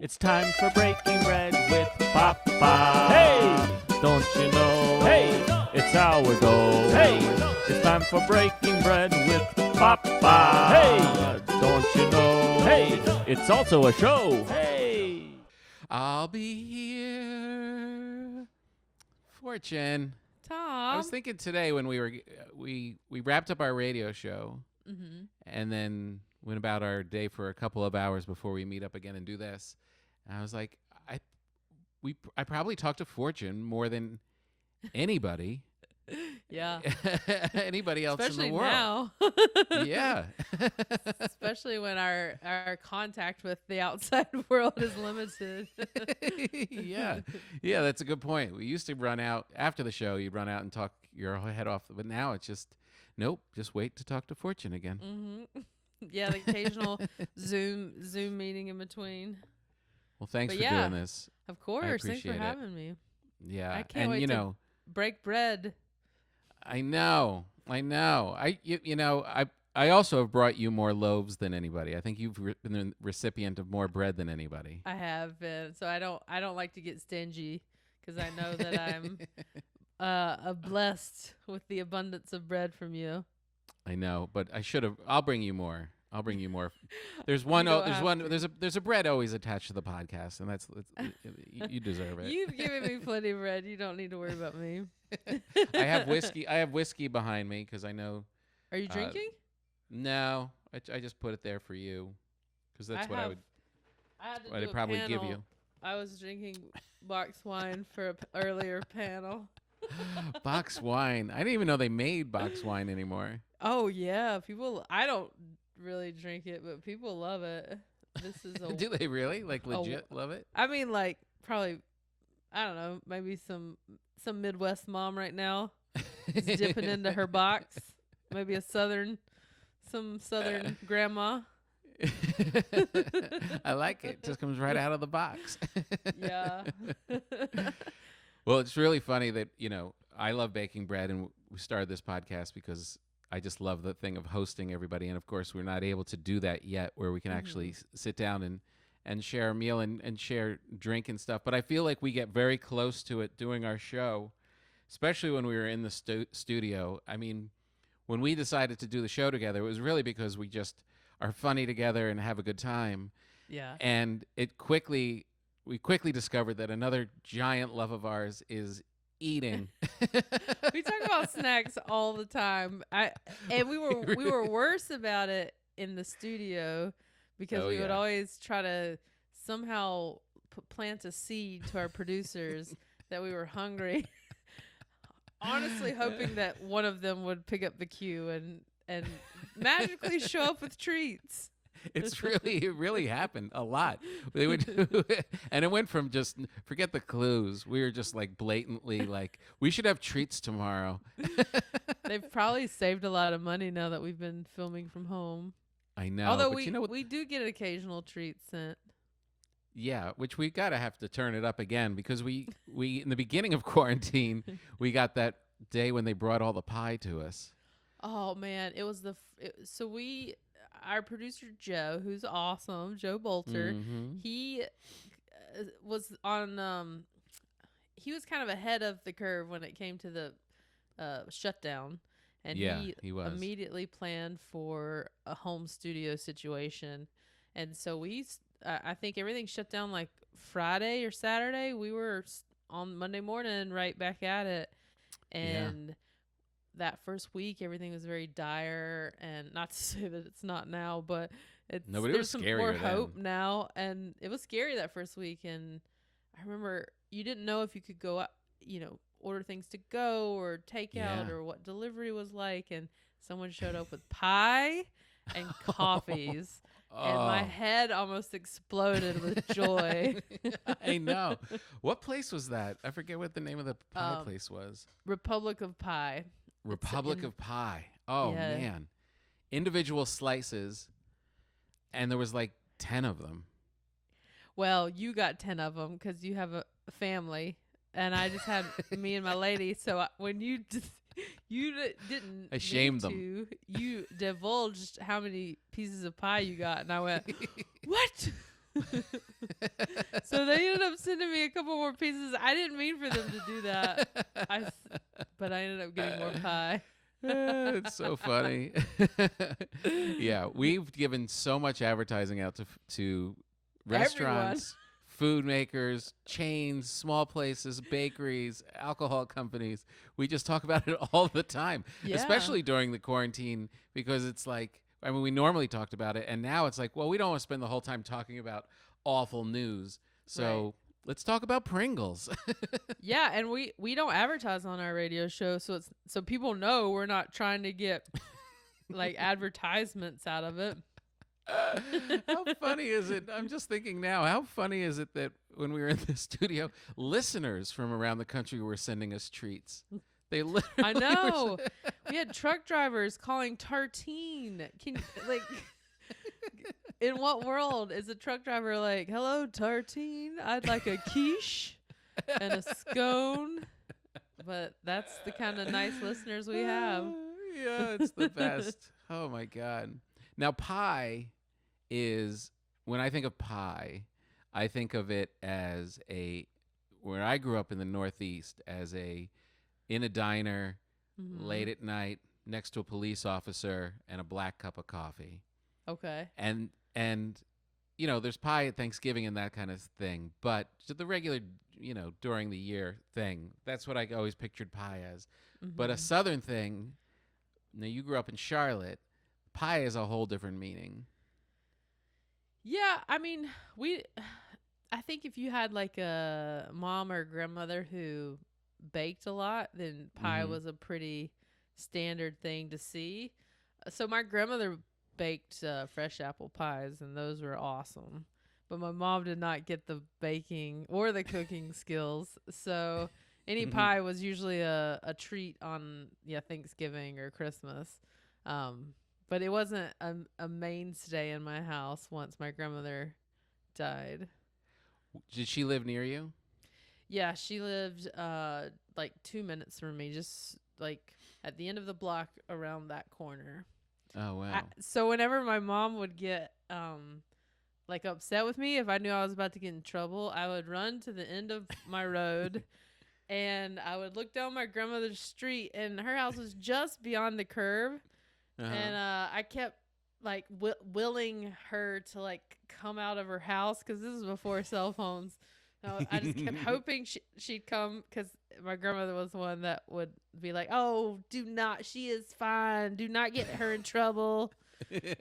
It's time for breaking bread with Papa. Hey, don't you know? Hey, it's our go. Hey, it's time for breaking bread with Papa. Hey, don't you know? Hey, it's also a show. Hey, I'll be here. Fortune. Tom. I was thinking today when we wrapped up our radio show and then went about our day for a couple of hours before we meet up again and do this. And I was like, I probably talked to Fortune more than anybody. Yeah. Anybody else Especially in the world. now. Yeah. Especially when our contact with the outside world is limited. Yeah. Yeah, that's a good point. We used to run out after the show, you'd run out and talk your head off, but now it's just nope, just wait to talk to Fortune again. Mm-hmm. Yeah, the occasional Zoom meeting in between. Well, thanks But for doing this. Of course. Thanks for appreciate it. having me. Yeah. I can't and wait you to know, break bread. I know. I also have brought you more loaves than anybody. I think you've been the recipient of more bread than anybody. I have been. So I don't like to get stingy because I know that I'm blessed with the abundance of bread from you. I know, but I should have. I'll bring you more. There's one. There's a bread always attached to the podcast, and that's you deserve it. You've given me plenty of bread. You don't need to worry about me. I have whiskey behind me because I know. Are you drinking? No, I just put it there for you because that's what I'd probably give you. I was drinking box wine for an earlier panel. Box wine. I didn't even know they made box wine anymore. Oh yeah, I don't really drink it, but people love it. This is Do they really legit love it? I mean, like probably, I don't know, maybe some Midwest mom right now is dipping into her box. Maybe some southern grandma. I like it. Just comes right out of the box. Yeah. Well, it's really funny that, I love baking bread, and we started this podcast because I just love the thing of hosting everybody. And of course, we're not able to do that yet, where we can actually sit down and share a meal and share drink and stuff. But I feel like we get very close to it doing our show, especially when we were in the studio. I mean, when we decided to do the show together, it was really because we just are funny together and have a good time. Yeah. And we quickly discovered that another giant love of ours is eating. We talk about snacks all the time. We were worse about it in the studio because we would always try to somehow plant a seed to our producers that we were hungry. Honestly, hoping that one of them would pick up the cue and magically show up with treats. It really happened a lot. They would, and it went from just forget the clues. We were just like blatantly like, we should have treats tomorrow. They've probably saved a lot of money now that we've been filming from home. I know. Although we do get occasional treats sent. Yeah, which we gotta have to turn it up again because we in the beginning of quarantine we got that day when they brought all the pie to us. Oh man, it was our producer Joe, who's awesome, Joe Bolter. He was on. He was kind of ahead of the curve when it came to the shutdown, and he was immediately planned for a home studio situation, and so I think everything shut down like Friday or Saturday. We were on Monday morning right back at it, and. That first week, everything was very dire, and not to say that it's not now, but there's some more hope now, and it was scary that first week. And I remember you didn't know if you could go out, order things to go or take out or what delivery was like, and someone showed up with pie and coffees. And my head almost exploded with joy. I know. What place was that? I forget what the name of the pie place was. Republic of Pie. Republic of Pie. Oh, man. Individual slices, and there was like 10 of them. Well, you got 10 of them because you have a family, and I just had me and my lady. So when you didn't. I shamed them. You divulged how many pieces of pie you got, and I went, "What?" So they ended up sending me a couple more pieces. I didn't mean for them to do that. But I ended up getting more pie. It's so funny. Yeah, we've given so much advertising out to restaurants, food makers, chains, small places, bakeries, alcohol companies. We just talk about it all the time, especially during the quarantine, because it's like, I mean, we normally talked about it, and now it's like, well, we don't want to spend the whole time talking about awful news. So let's talk about Pringles. Yeah, and we don't advertise on our radio show, so people know we're not trying to get like advertisements out of it. How funny is it? I'm just thinking now, how funny is it that when we were in the studio, listeners from around the country were sending us treats? They literally I know. We had truck drivers calling tartine. In what world is a truck driver like, hello, tartine, I'd like a quiche and a scone. But that's the kind of nice listeners we have. Yeah, it's the best. Oh, my God. Now, pie is, when I think of pie, I think of it as where I grew up in the Northeast, in a diner, late at night, next to a police officer and a black cup of coffee. Okay. And you know, there's pie at Thanksgiving and that kind of thing, but the regular, you know, during the year thing, that's what I always pictured pie as. But a Southern thing, now you grew up in Charlotte, pie is a whole different meaning. Yeah, I mean, I think if you had like a mom or grandmother who baked a lot, then pie was a pretty standard thing to see. So my grandmother baked fresh apple pies, and those were awesome. But my mom did not get the baking or the cooking skills. So any pie was usually a treat on Thanksgiving or Christmas. But it wasn't a mainstay in my house once my grandmother died. Did she live near you? Yeah, she lived like 2 minutes from me, just like at the end of the block around that corner. Oh, wow. So whenever my mom would get like upset with me, if I knew I was about to get in trouble, I would run to the end of my road and I would look down my grandmother's street, and her house was just beyond the curb. And I kept like willing her to like come out of her house, because this was before cell phones. I just kept hoping she'd come, because my grandmother was the one that would be like, oh, she is fine. Do not get her in trouble.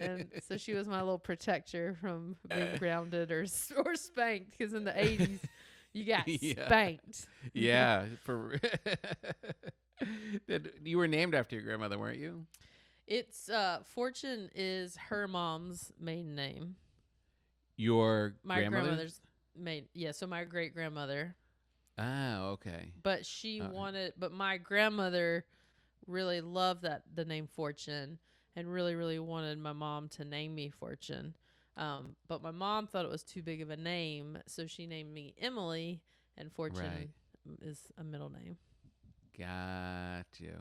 And so she was my little protector from being grounded or spanked, because in the 80s, you got spanked. Yeah. You were named after your grandmother, weren't you? It's Fortune is her mom's maiden name. My grandmother's so my great grandmother. Ah, okay. But but my grandmother really loved the name Fortune, and really, really wanted my mom to name me Fortune. But my mom thought it was too big of a name, so she named me Emily, and Fortune is a middle name. Got you.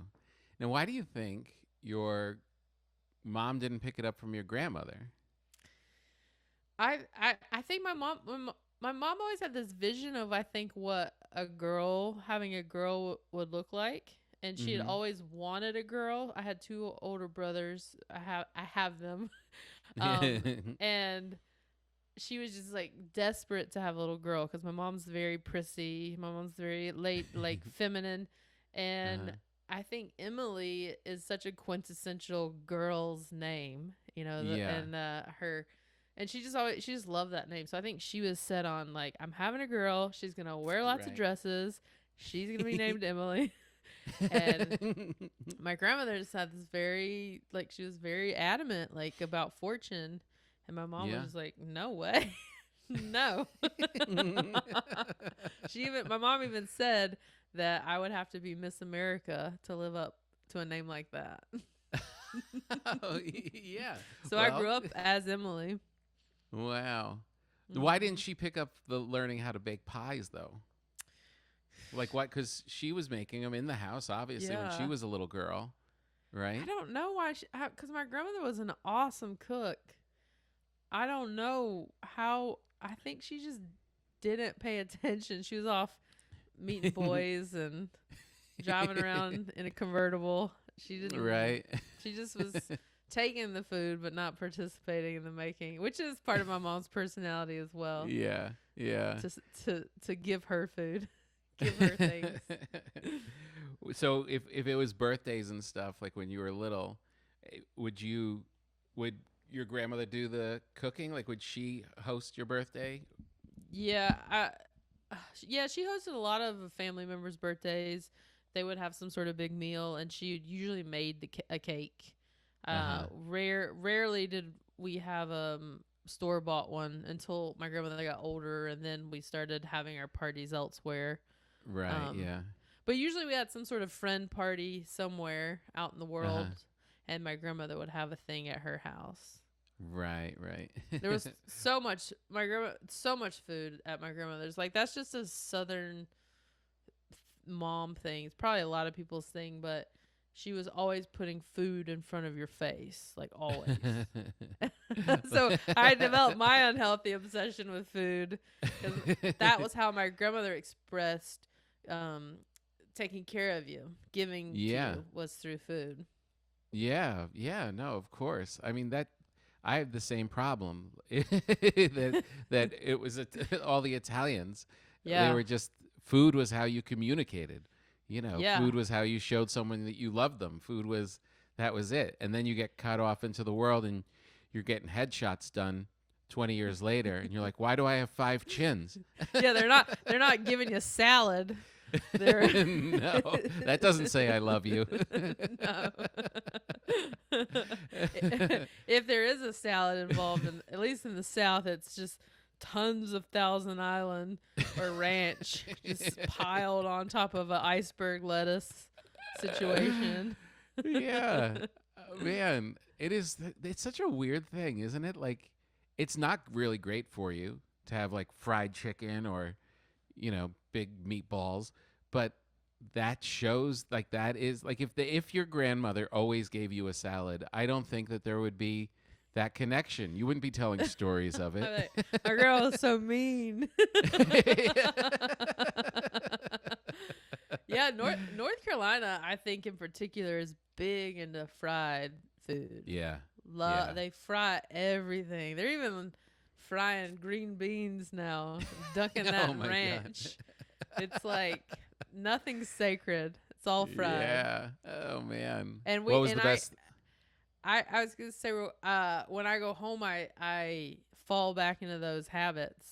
Now, why do you think your mom didn't pick it up from your grandmother? I think my mom always had this vision of, I think, what having a girl would look like. And she had always wanted a girl. I had 2 older brothers. I have them. And she was just like desperate to have a little girl, because my mom's very prissy. My mom's very like feminine. And I think Emily is such a quintessential girl's name, and she just loved that name. So I think she was set on, like, I'm having a girl. She's going to wear lots of dresses. She's going to be named Emily. And my grandmother just had this she was very adamant, like, about Fortune. And my mom was like, no way. No. My mom even said that I would have to be Miss America to live up to a name like that. Oh, yeah. So I grew up as Emily. Wow. Why didn't she pick up the learning how to bake pies, though? Like, what? Because she was making them in the house, obviously, when she was a little girl, right? I don't know why. Because my grandmother was an awesome cook. I don't know how. I think she just didn't pay attention. She was off meeting boys and driving around in a convertible. She didn't. Right. She just was taking the food but not participating in the making, which is part of my mom's personality as well. Yeah. Yeah. To give her food, give her things. So if it was birthdays and stuff, like when you were little, would your grandmother do the cooking? Like, would she host your birthday? Yeah, she hosted a lot of family members' birthdays. They would have some sort of big meal, and she usually made a cake. Rarely did we have store bought one until my grandmother got older, and then we started having our parties elsewhere. Right. Yeah. But usually we had some sort of friend party somewhere out in the world, and my grandmother would have a thing at her house. Right. Right. There was so much food at my grandmother's. Like, that's just a Southern mom thing. It's probably a lot of people's thing, but she was always putting food in front of your face, like always. So I developed my unhealthy obsession with food, because that was how my grandmother expressed taking care of you, giving to you, was through food. Yeah, no, of course. I mean, that I have the same problem. that it was all the Italians. Yeah, they were just, food was how you communicated. Yeah. Food was how you showed someone that you loved them. That was it. And then you get cut off into the world, and you're getting headshots done 20 years later, and you're like, why do I have 5 chins? Yeah, they're not giving you salad. No, that doesn't say I love you. No. If there is a salad involved, at least in the South, it's just tons of Thousand Island or ranch just piled on top of an iceberg lettuce situation. Yeah. Man, it's such a weird thing, isn't it? Like, it's not really great for you to have like fried chicken or, big meatballs, but that shows, like, that is like, if your grandmother always gave you a salad, I don't think that there would be that connection. You wouldn't be telling stories of it. My girl is so mean. Yeah, North Carolina, I think in particular, is big into fried food. Yeah. They fry everything. They're even frying green beans now, dunking that in ranch. It's like nothing's sacred. It's all fried. Yeah. Oh man. And what was the best? I was gonna say, when I go home, I fall back into those habits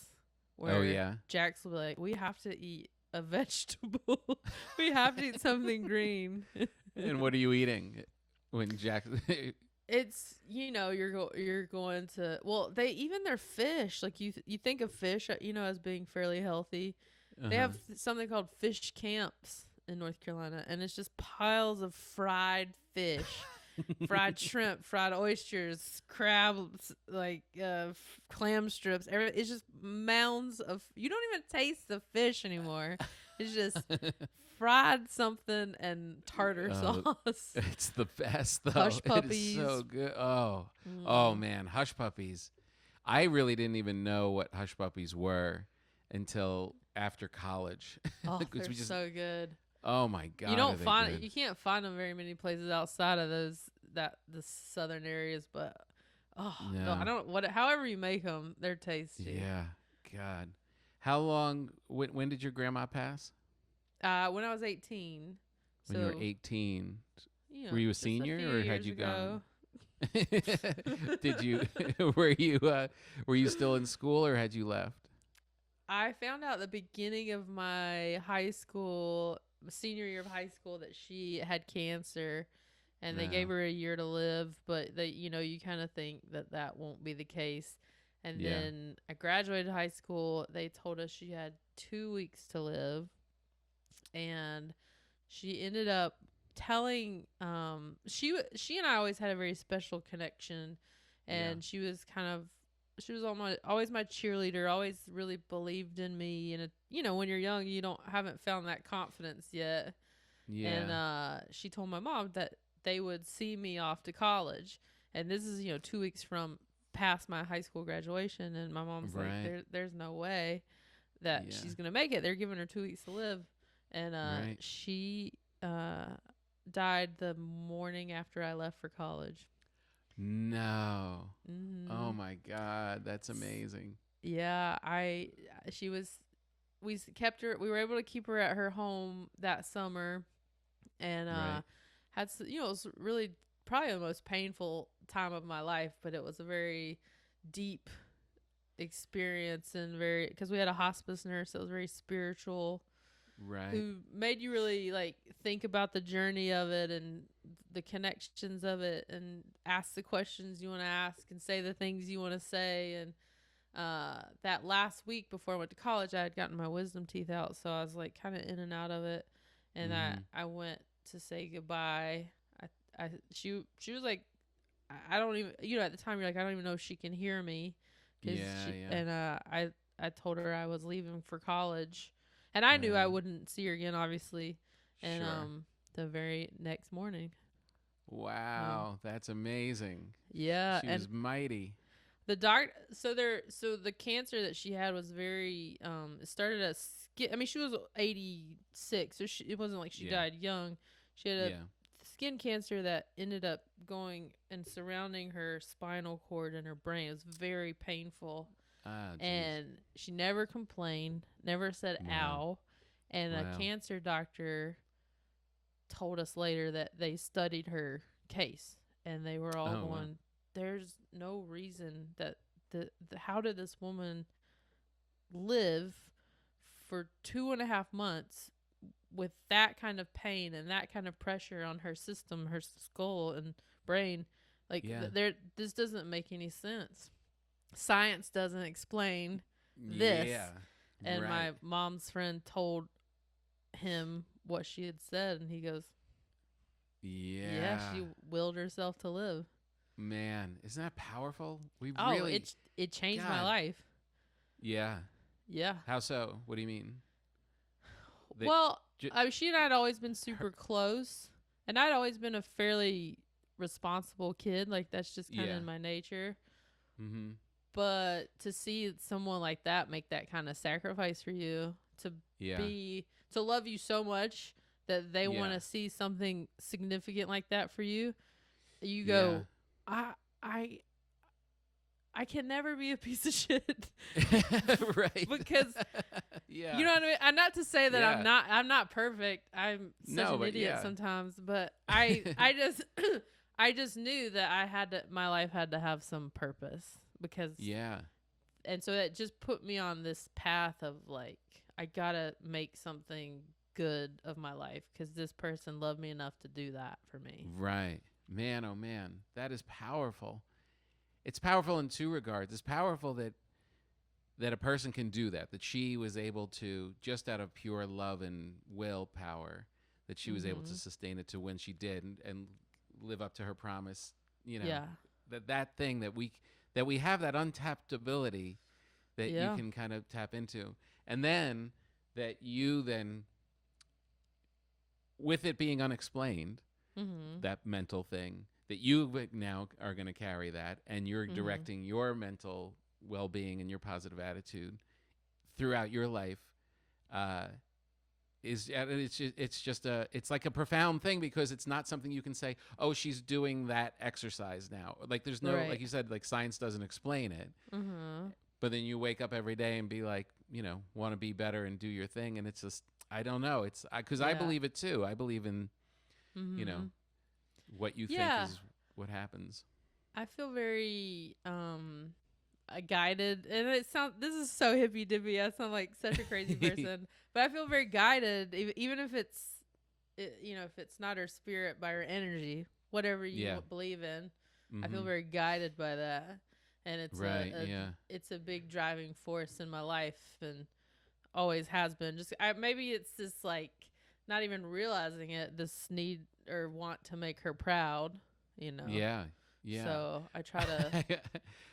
where Jax will be like, we have to eat a vegetable. We have to eat something green. And what are you eating when Jax? It's, you're going to, well, their fish, like you think of fish, as being fairly healthy. They have something called fish camps in North Carolina, and it's just piles of fried fish. Fried shrimp, fried oysters, crabs, like clam strips. It's just mounds of. You don't even taste the fish anymore. It's just fried something and tartar sauce. It's the best, though. Hush puppies. It's so good. Oh man, hush puppies. I really didn't even know what hush puppies were until after college. Oh, they're so good. Oh my God! You can't find them very many places outside of the southern areas, but no, I don't. However you make them, they're tasty. Yeah, God. How long? When did your grandma pass? When I was 18. When you were 18, were you a senior or had you gone? Did you? Were you still in school or had you left? I found out at the beginning of my senior year of high school, that she had cancer, and they gave her a year to live, but you kind of think that won't be the case. And then I graduated high school. They told us she had 2 weeks to live, and she ended up telling she and I always had a very special connection, and she was always my cheerleader, always really believed in me. And when you're young, you haven't found that confidence yet. Yeah. And she told my mom that they would see me off to college, and this is 2 weeks from past my high school graduation. And my mom's like, "There's no way." that Yeah. she's gonna make it. They're giving her 2 weeks to live, and Right. she died the morning after I left for college. No. Oh Mm-hmm. my God, that's amazing. Yeah, she was. Kept her. We were able to keep her at her home that summer, and Right. it was really probably the most painful time of my life, but it was a very deep experience and because we had a hospice nurse that was very spiritual, Right. who made you really like think about the journey of it and the connections of it, and ask the questions you want to ask and say the things you want to say. And that last week before I went to college, I had gotten my wisdom teeth out, so I was like kind of in and out of it. And I went to say goodbye. She was like, I don't even, at the time you're like, I don't even know if she can hear me. Yeah. And I told her I was leaving for college, and I knew I wouldn't see her again, obviously. And Sure. the very next morning. Wow, that's amazing. Yeah, She and was mighty. so the cancer that she had was very it started as skin. I mean, she was 86, so it wasn't like she died young. She had a skin cancer that ended up going and surrounding her spinal cord and her brain. It was very painful. And she never complained, never said ow. And a cancer doctor told us later that they studied her case, and they were all going, there's no reason that how did this woman live for 2.5 months with that kind of pain and that kind of pressure on her system, her skull and brain? Like, this doesn't make any sense. Science doesn't explain this. Yeah. And my mom's friend told him what she had said, and he goes, yeah, she willed herself to live. Man, isn't that powerful? It changed my life. Yeah. Yeah. How so? What do you mean? She and I had always been super close, and I'd always been a fairly responsible kid. Like, that's just kind of in my nature. Mm-hmm. But to see someone like that make that kind of sacrifice for you, to love you so much that they want to see something significant like that for you, you go, I can never be a piece of shit. Right. Because you know what I mean? And not to say that I'm not perfect. I'm such an idiot sometimes, but I just knew that my life had to have some purpose, because and so it just put me on this path of like, I gotta make something good of my life, because this person loved me enough to do that for me. Right. Man, oh man, that is powerful. It's powerful in two regards. It's powerful that a person can do that she was able to, just out of pure love and willpower, that she was able to sustain it to when she did and live up to her promise. That thing that we have, that untapped ability that you can kind of tap into. And then that you then, with it being unexplained, that mental thing, that you now are going to carry that, and you're directing your mental well-being and your positive attitude throughout your life, it's like a profound thing, because it's not something you can say, oh, she's doing that exercise now. Like, there's no, like you said, like, science doesn't explain it. But then you wake up every day and be like, want to be better and do your thing. And it's just, I don't know. It's because I believe it too. I believe in, what you think is what happens. I feel very guided, and this is so hippy dippy. I sound like such a crazy person, but I feel very guided, even if if it's not her spirit, by her energy, whatever you believe in. I feel very guided by that, and it's it's a big driving force in my life, and always has been. Maybe it's just like not even realizing it, this need or want to make her proud, Yeah. So I try to.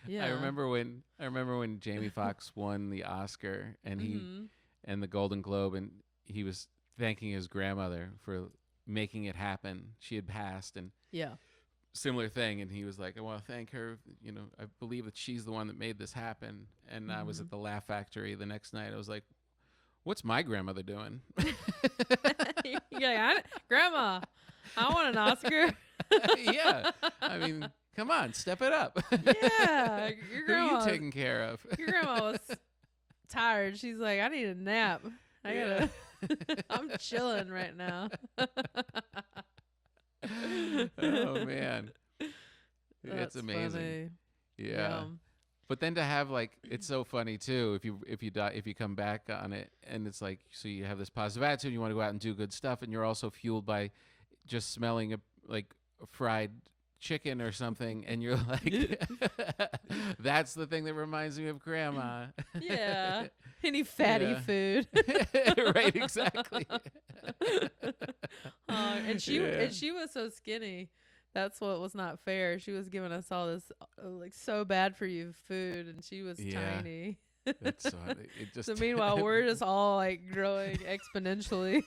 I remember when Jamie Foxx won the Oscar, and and the Golden Globe, and he was thanking his grandmother for making it happen. She had passed, and similar thing, and he was like, I want to thank her. I believe that she's the one that made this happen. And I was at the Laugh Factory the next night. I was like, What's my grandmother doing? You're like, Grandma, I want an Oscar. Yeah. I mean, come on, step it up. Yeah. Your Who are grandma, you taking care of? your grandma was tired. She's like, I need a nap. I gotta, I'm chilling right now. Oh, man. That's It's amazing. funny. Yeah. But then to have like, it's so funny too, if you come back on it and it's like, so you have this positive attitude, you want to go out and do good stuff, and you're also fueled by just smelling like a fried chicken or something, and you're like, that's the thing that reminds me of Grandma. Yeah. Any fatty food. Right, exactly. And she was so skinny. That's what was not fair. She was giving us all this like so bad for you food, and she was tiny. That's so, it just So meanwhile, we're just all like growing exponentially.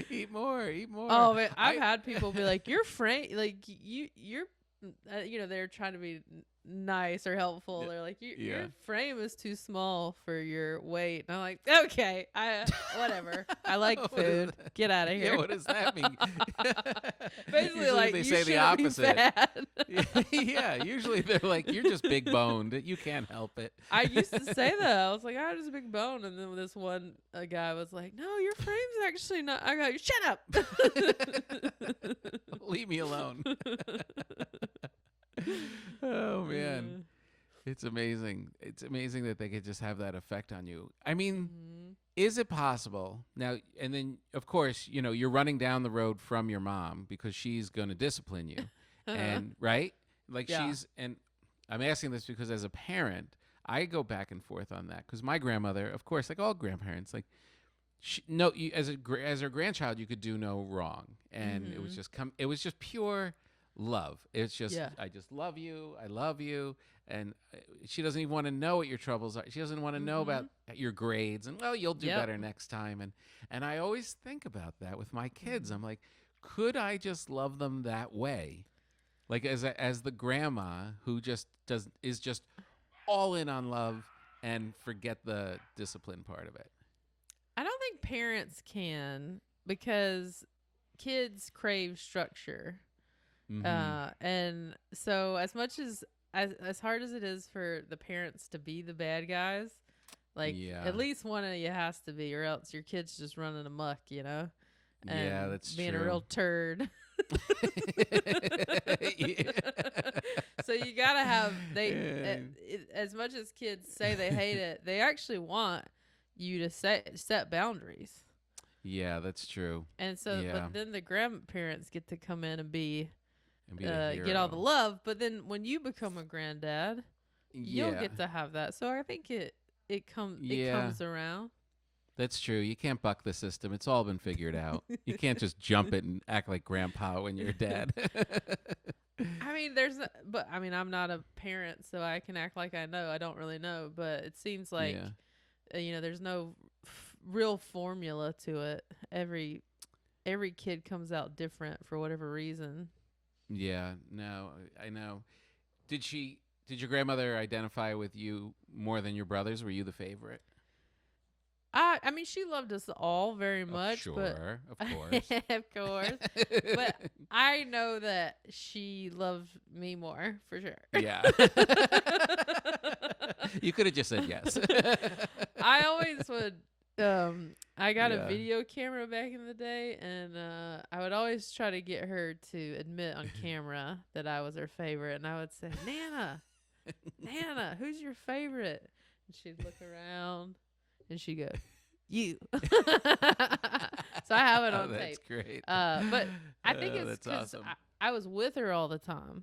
Eat more, eat more. Oh man, I've had people be like, "Your frame, like you're, they're trying to be nice or helpful. They're like, your frame is too small for your weight." And I'm like, okay, whatever. I like food. Get out of here. Yeah, what does that mean? Basically, usually like they you say the shouldn't be opposite. fat. Yeah, usually they're like, you're just big boned. You can't help it. I used to say that. I was like, I'm just a big bone. And then this one guy was like, no, your frame's actually not. I go, shut up. Leave me alone. Oh, man. It's amazing. It's amazing that they could just have that effect on you. I mean, is it possible now? And then, of course, you're running down the road from your mom because she's going to discipline you. And right? Like and I'm asking this because as a parent, I go back and forth on that because my grandmother, of course, like all grandparents, like as her grandchild, you could do no wrong. And it was just pure love. It's just, I just love you. I love you. And she doesn't even want to know what your troubles are. She doesn't want to know about your grades and, well, you'll do better next time. And I always think about that with my kids. I'm like, could I just love them that way? Like as the grandma who just is just all in on love and forget the discipline part of it. I don't think parents can because kids crave structure. And so as much as hard as it is for the parents to be the bad guys, like at least one of you has to be, or else your kid's just running amok, And that's being true. a real turd. So you gotta have as much as kids say they hate it, they actually want you to set boundaries. Yeah, that's true. And so, but then the grandparents get to come in and get all the love. But then when you become a granddad, you'll get to have that. So I think it comes around. That's true. You can't buck the system. It's all been figured out. You can't just jump it and act like grandpa when you're dad. I mean, I'm not a parent, so I can act like I know. I don't really know, but it seems like, there's no real formula to it. Every kid comes out different for whatever reason. Yeah, no, I know. Did your grandmother identify with you more than your brothers? Were you the favorite? I mean, she loved us all very much. Of course. Of course. But I know that she loved me more, for sure. Yeah. You could have just said yes. I always would. I got a video camera back in the day, and I would always try to get her to admit on camera that I was her favorite. And I would say, Nana, who's your favorite? And she'd look around. And she goes, you. So I have it on tape. That's great. But I think it's because awesome. I was with her all the time.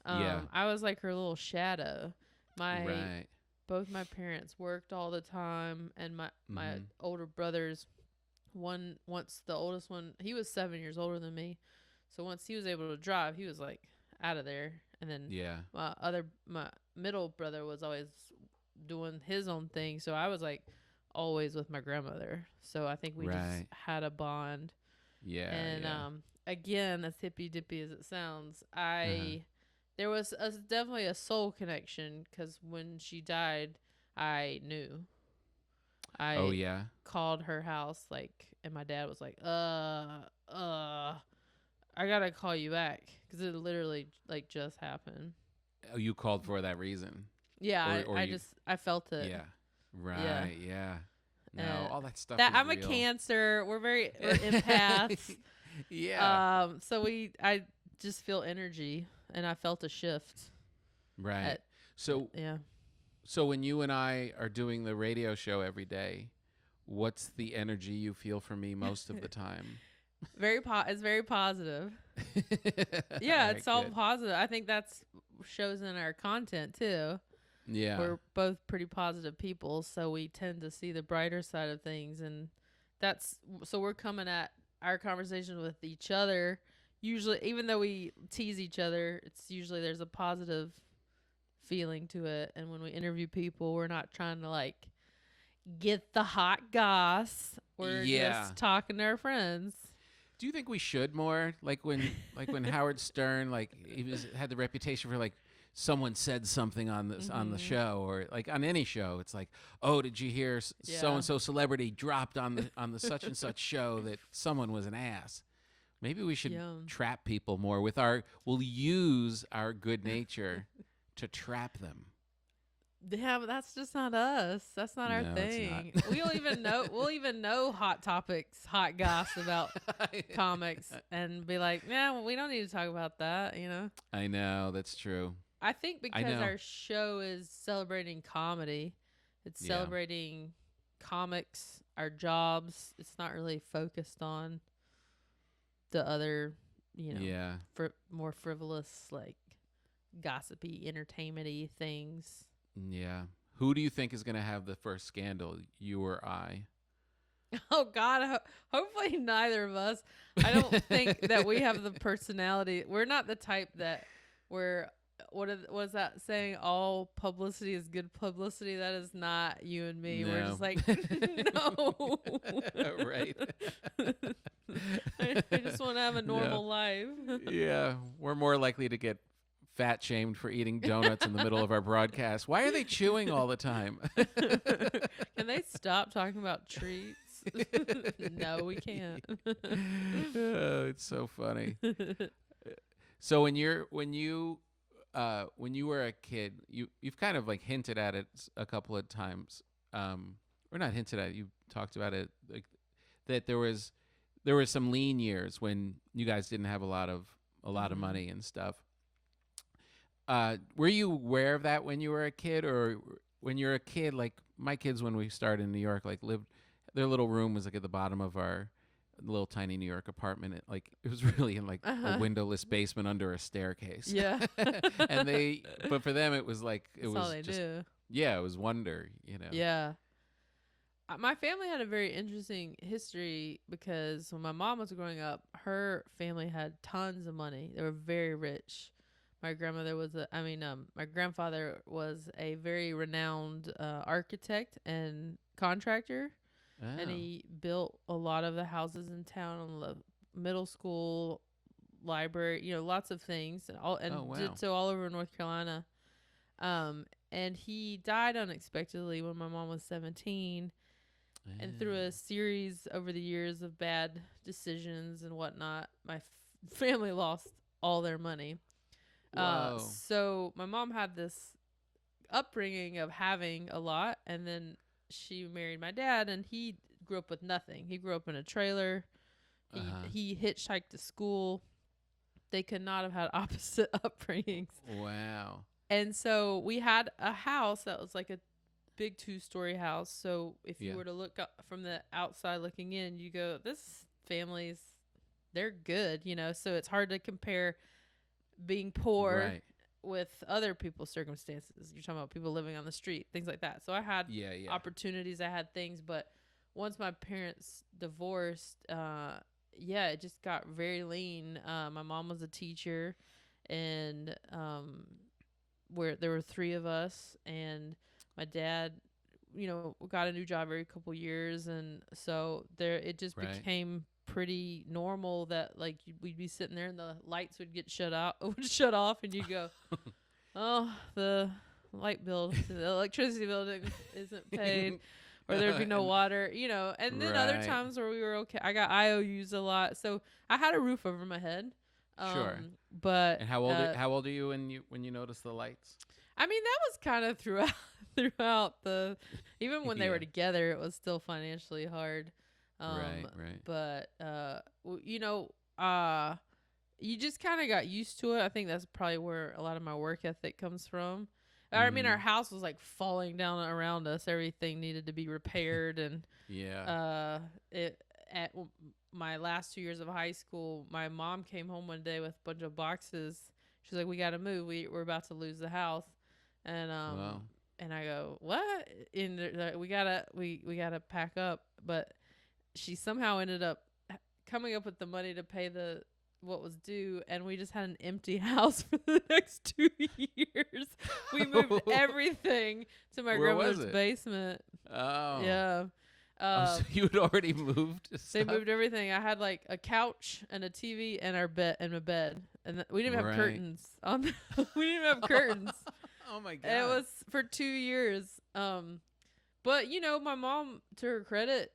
I was like her little shadow. Both my parents worked all the time, and my older brothers, once the oldest one, he was 7 years older than me. So once he was able to drive, he was like out of there. And then my middle brother was always doing his own thing. So I was like always with my grandmother. So I think we just had a bond. Yeah. And again, as hippy dippy as it sounds, there was definitely a soul connection because when she died, I knew. Oh yeah. called her house, like, and my dad was like, I gotta call you back because it literally like just happened. Oh, you called for that reason. Yeah, Or you, I felt it. yeah. Right. Yeah. No, all that stuff That is I'm real. a Cancer. We're empaths. Yeah. So I just feel energy, and I felt a shift. Right. So yeah. So when you and I are doing the radio show every day, what's the energy you feel from me most of the time? It's very positive. Yeah, it's all positive. I think that's shows in our content too. Yeah. We're both pretty positive people, so we tend to see the brighter side of things, and so we're coming at our conversation with each other. Usually, even though we tease each other, it's usually there's a positive feeling to it. And when we interview people, we're not trying to like get the hot goss. We're just talking to our friends. Do you think we should more? Like when Howard Stern, like had the reputation for like someone said something on this on the show, or like on any show, it's like, oh, did you hear so and so celebrity dropped on the such and such show that someone was an ass? Maybe we should trap people more with we'll use our good nature to trap them. Yeah, but that's just not us. That's not our thing. We'll even know hot topics, hot goss about comics, and be like, yeah, well, we don't need to talk about that, you know? I know, that's true. I think because our show is celebrating comedy, it's celebrating comics, our jobs. It's not really focused on the other, you know, more frivolous, like gossipy, entertainment-y things. Yeah. Who do you think is going to have the first scandal, you or I? Oh, God. Hopefully neither of us. I don't think that we have the personality. We're not the type that we're, what is that saying? All publicity is good publicity. That is not you and me. No. We're just like, no. Right. I just want to have a normal life. Yeah. We're more likely to get fat shamed for eating donuts in the middle of our broadcast. Why are they chewing all the time? Can they stop talking about treats? No, we can't. Oh, it's so funny. So when you were a kid, you've kind of like hinted at it a couple of times, or not hinted at it, you talked about it, like that there was some lean years when you guys didn't have a lot of money and stuff. Were you aware of that when you were a kid, or when you're a kid? Like my kids, when we started in New York, like their little room was like at the bottom of our little tiny New York apartment. It was really in like a windowless basement under a staircase. Yeah. But for them, it was like That's all they do. Yeah, it was wonder, you know. Yeah. My family had a very interesting history because when my mom was growing up, her family had tons of money. They were very rich. My grandmother my grandfather was a very renowned architect and contractor. Oh. And he built a lot of the houses in town, on the middle school, library, you know, lots of things, did so all over North Carolina. And he died unexpectedly when my mom was 17. And through a series over the years of bad decisions and whatnot, my family lost all their money. So my mom had this upbringing of having a lot, and then she married my dad, and he grew up with nothing. He grew up in a trailer. He hitchhiked to school. They could not have had opposite upbringings. Wow. And so we had a house that was like a big 2-story house. So if you were to look up from the outside looking in, you go, this family's, they're good, you know. So it's hard to compare being poor with other people's circumstances. You're talking about people living on the street, things like that. So I had opportunities, I had things, but once my parents divorced, it just got very lean. My mom was a teacher, and there were 3 of us, and my dad, you know, got a new job every couple years, and so it just became pretty normal that like we'd be sitting there and the lights would get shut off, and you'd go, oh, the light bill, the electricity bill isn't paid. or there'd be no water, you know. And then other times where we were okay. I got IOUs a lot, so I had a roof over my head. Sure. But and how old are you when you noticed the lights? I mean, that was kind of throughout the, even when they were together, it was still financially hard. Right. But you know, you just kind of got used to it. I think that's probably where a lot of my work ethic comes from. I mean, our house was like falling down around us. Everything needed to be repaired, and at my last 2 years of high school, my mom came home one day with a bunch of boxes. She's like, "We got to move. We're about to lose the house." And wow. and I go, "What?" And we gotta pack up. But she somehow ended up coming up with the money to pay what was due, and we just had an empty house for the next 2 years. We moved everything to my grandmother's basement. Oh. Yeah. So you had already moved stuff? They moved everything. I had like a couch and a TV and our bed and a bed, and we didn't even have curtains on. We didn't even have curtains. Oh my God! It was for 2 years. But you know, my mom, to her credit,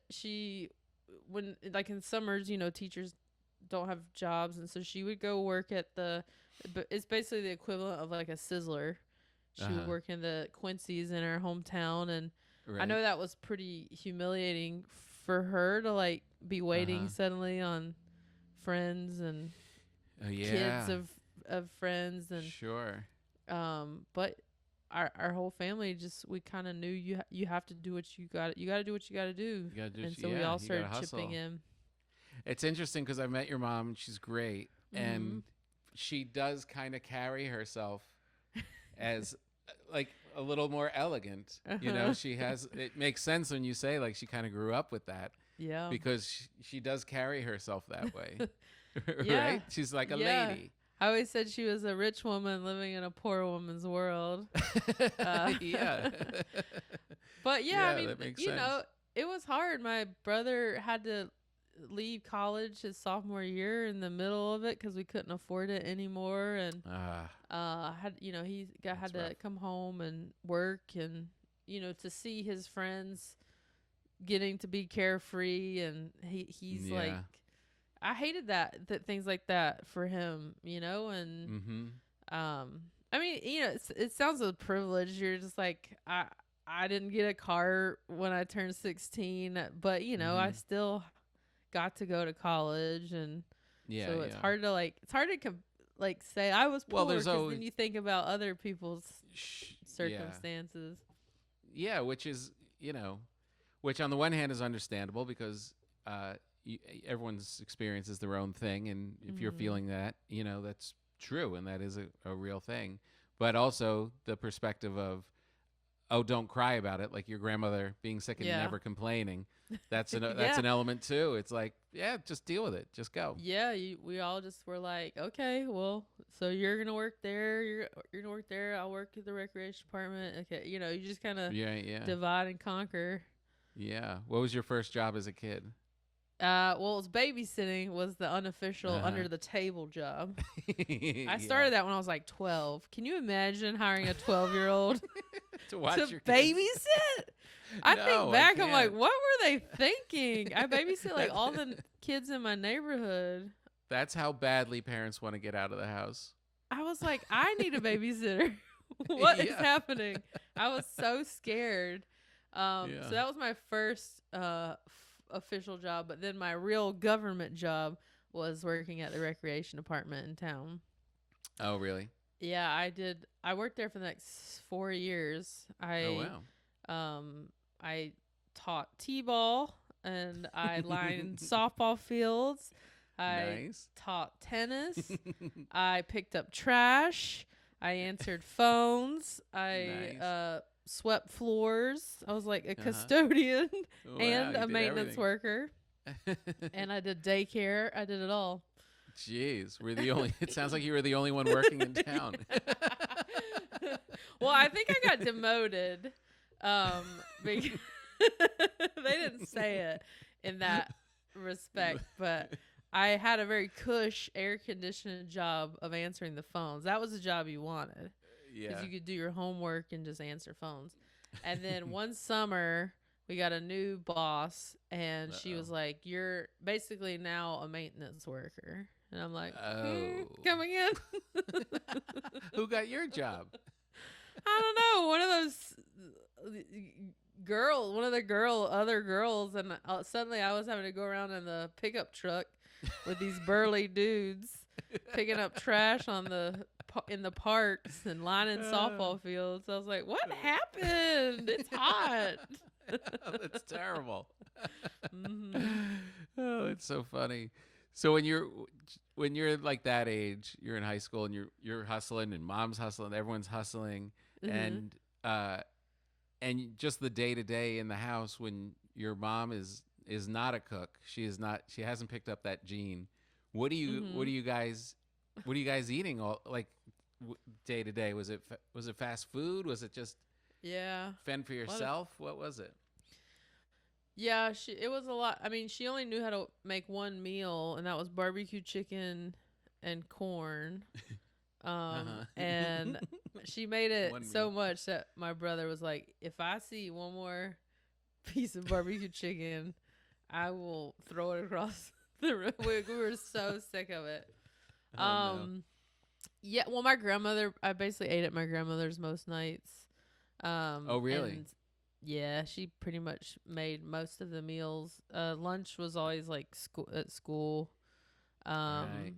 when like in summers, you know, teachers don't have jobs, and so she would go work at it's basically the equivalent of like a Sizzler. She would work in the Quincy's in her hometown, and I know that was pretty humiliating for her to like be waiting suddenly on friends and kids of friends, and sure. But our whole family we kind of knew you have to do what you got to do what you got to do, and so we all started chipping in. It's interesting because I met your mom and she's great, and she does kind of carry herself as like a little more elegant. You know, she has, it makes sense when you say like she kind of grew up with that. Yeah. Because she does carry herself that way. Right? She's like a lady. I always said she was a rich woman living in a poor woman's world. Yeah. But I mean, you know, it was hard. My brother had to leave college his sophomore year in the middle of it because we couldn't afford it anymore, and had to come home and work, and you know, to see his friends getting to be carefree, and he's like, I hated that things like that for him, you know, and I mean, you know, it sounds a privilege. You're just like, I didn't get a car when I turned 16, but you know, I still got to go to college, and so it's hard to say I was poor, because then you think about other people's circumstances. Yeah, which is, you know, which on the one hand is understandable because everyone's experience is their own thing, and if you're feeling that, you know, that's true, and that is a real thing. But also the perspective of, oh, don't cry about it, like your grandmother being sick and never complaining. That's an element too. It's like, just deal with it. Just go. Yeah, we all just were like, okay, well, so you're gonna work there. You're gonna work there. I'll work at the recreation department. Okay, you know, you just kind of divide and conquer. Yeah. What was your first job as a kid? Well, it was babysitting was the unofficial under the table job. I started that when I was like 12. Can you imagine hiring a 12-year-old to babysit? I think back, I'm like, what were they thinking? I babysit like all the kids in my neighborhood. That's how badly parents want to get out of the house. I was like, I need a babysitter. What is happening? I was so scared. So that was my first official job, but then my real government job was working at the recreation department in town. Oh, really? Yeah, I did. I worked there for the next 4 years. I taught t-ball, and I lined softball fields. I taught tennis. I picked up trash. I answered phones. I swept floors. I was like a custodian and a maintenance worker. And I did daycare. I did it all. Jeez, we're the only. It sounds like you were the only one working in town. Well, I think I got demoted. Because they didn't say it in that respect, but I had a very cush air conditioned job of answering the phones. That was the job you wanted. Because you could do your homework and just answer phones. And then one summer, we got a new boss, and she was Uh-oh. like, "You're basically now a maintenance worker." And I'm like, Oh. coming in. Who got your job? I don't know. One of those girls, one of the other girls, and suddenly I was having to go around in the pickup truck with these burly dudes picking up trash in the parks and lining softball fields. I was like, "What happened? It's hot." That's terrible. Mm-hmm. Oh, it's so funny. So when you're like that age, you're in high school and you're hustling and mom's hustling, everyone's hustling, Mm-hmm. and just the day to day in the house when your mom is not a cook, she hasn't picked up that gene. What do you guys eating all like day to day? Was it fast food? Was it just Yeah. fend for yourself? What was it? Yeah, it was a lot. I mean, she only knew how to make one meal, and that was barbecue chicken and corn. And she made it so much that my brother was like, "If I see one more piece of barbecue chicken, I will throw it across the room." We were so sick of it. No. Yeah. Well, my grandmother, I basically ate at my grandmother's most nights. Oh, really? And yeah, she pretty much made most of the meals. Lunch was always like at school. Right.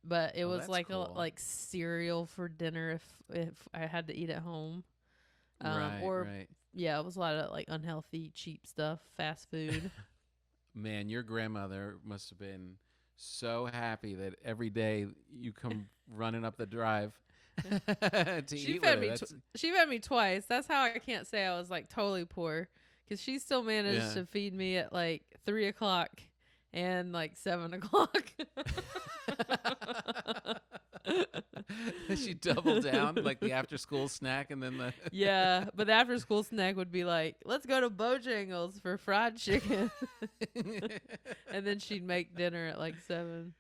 But it was that's like cool. like cereal for dinner if I had to eat at home. Right. Yeah, it was a lot of like unhealthy, cheap stuff, fast food. Man, your grandmother must have been so happy that every day you come running up the drive to She eat fed with me. her. She fed me twice. That's how I can't say I was like totally poor, because she still managed Yeah. to feed me at like 3:00 and like 7:00. She doubled down like the after school snack and then the Yeah, but the after school snack would be like, "Let's go to Bojangles for fried chicken," and then she'd make dinner at like 7.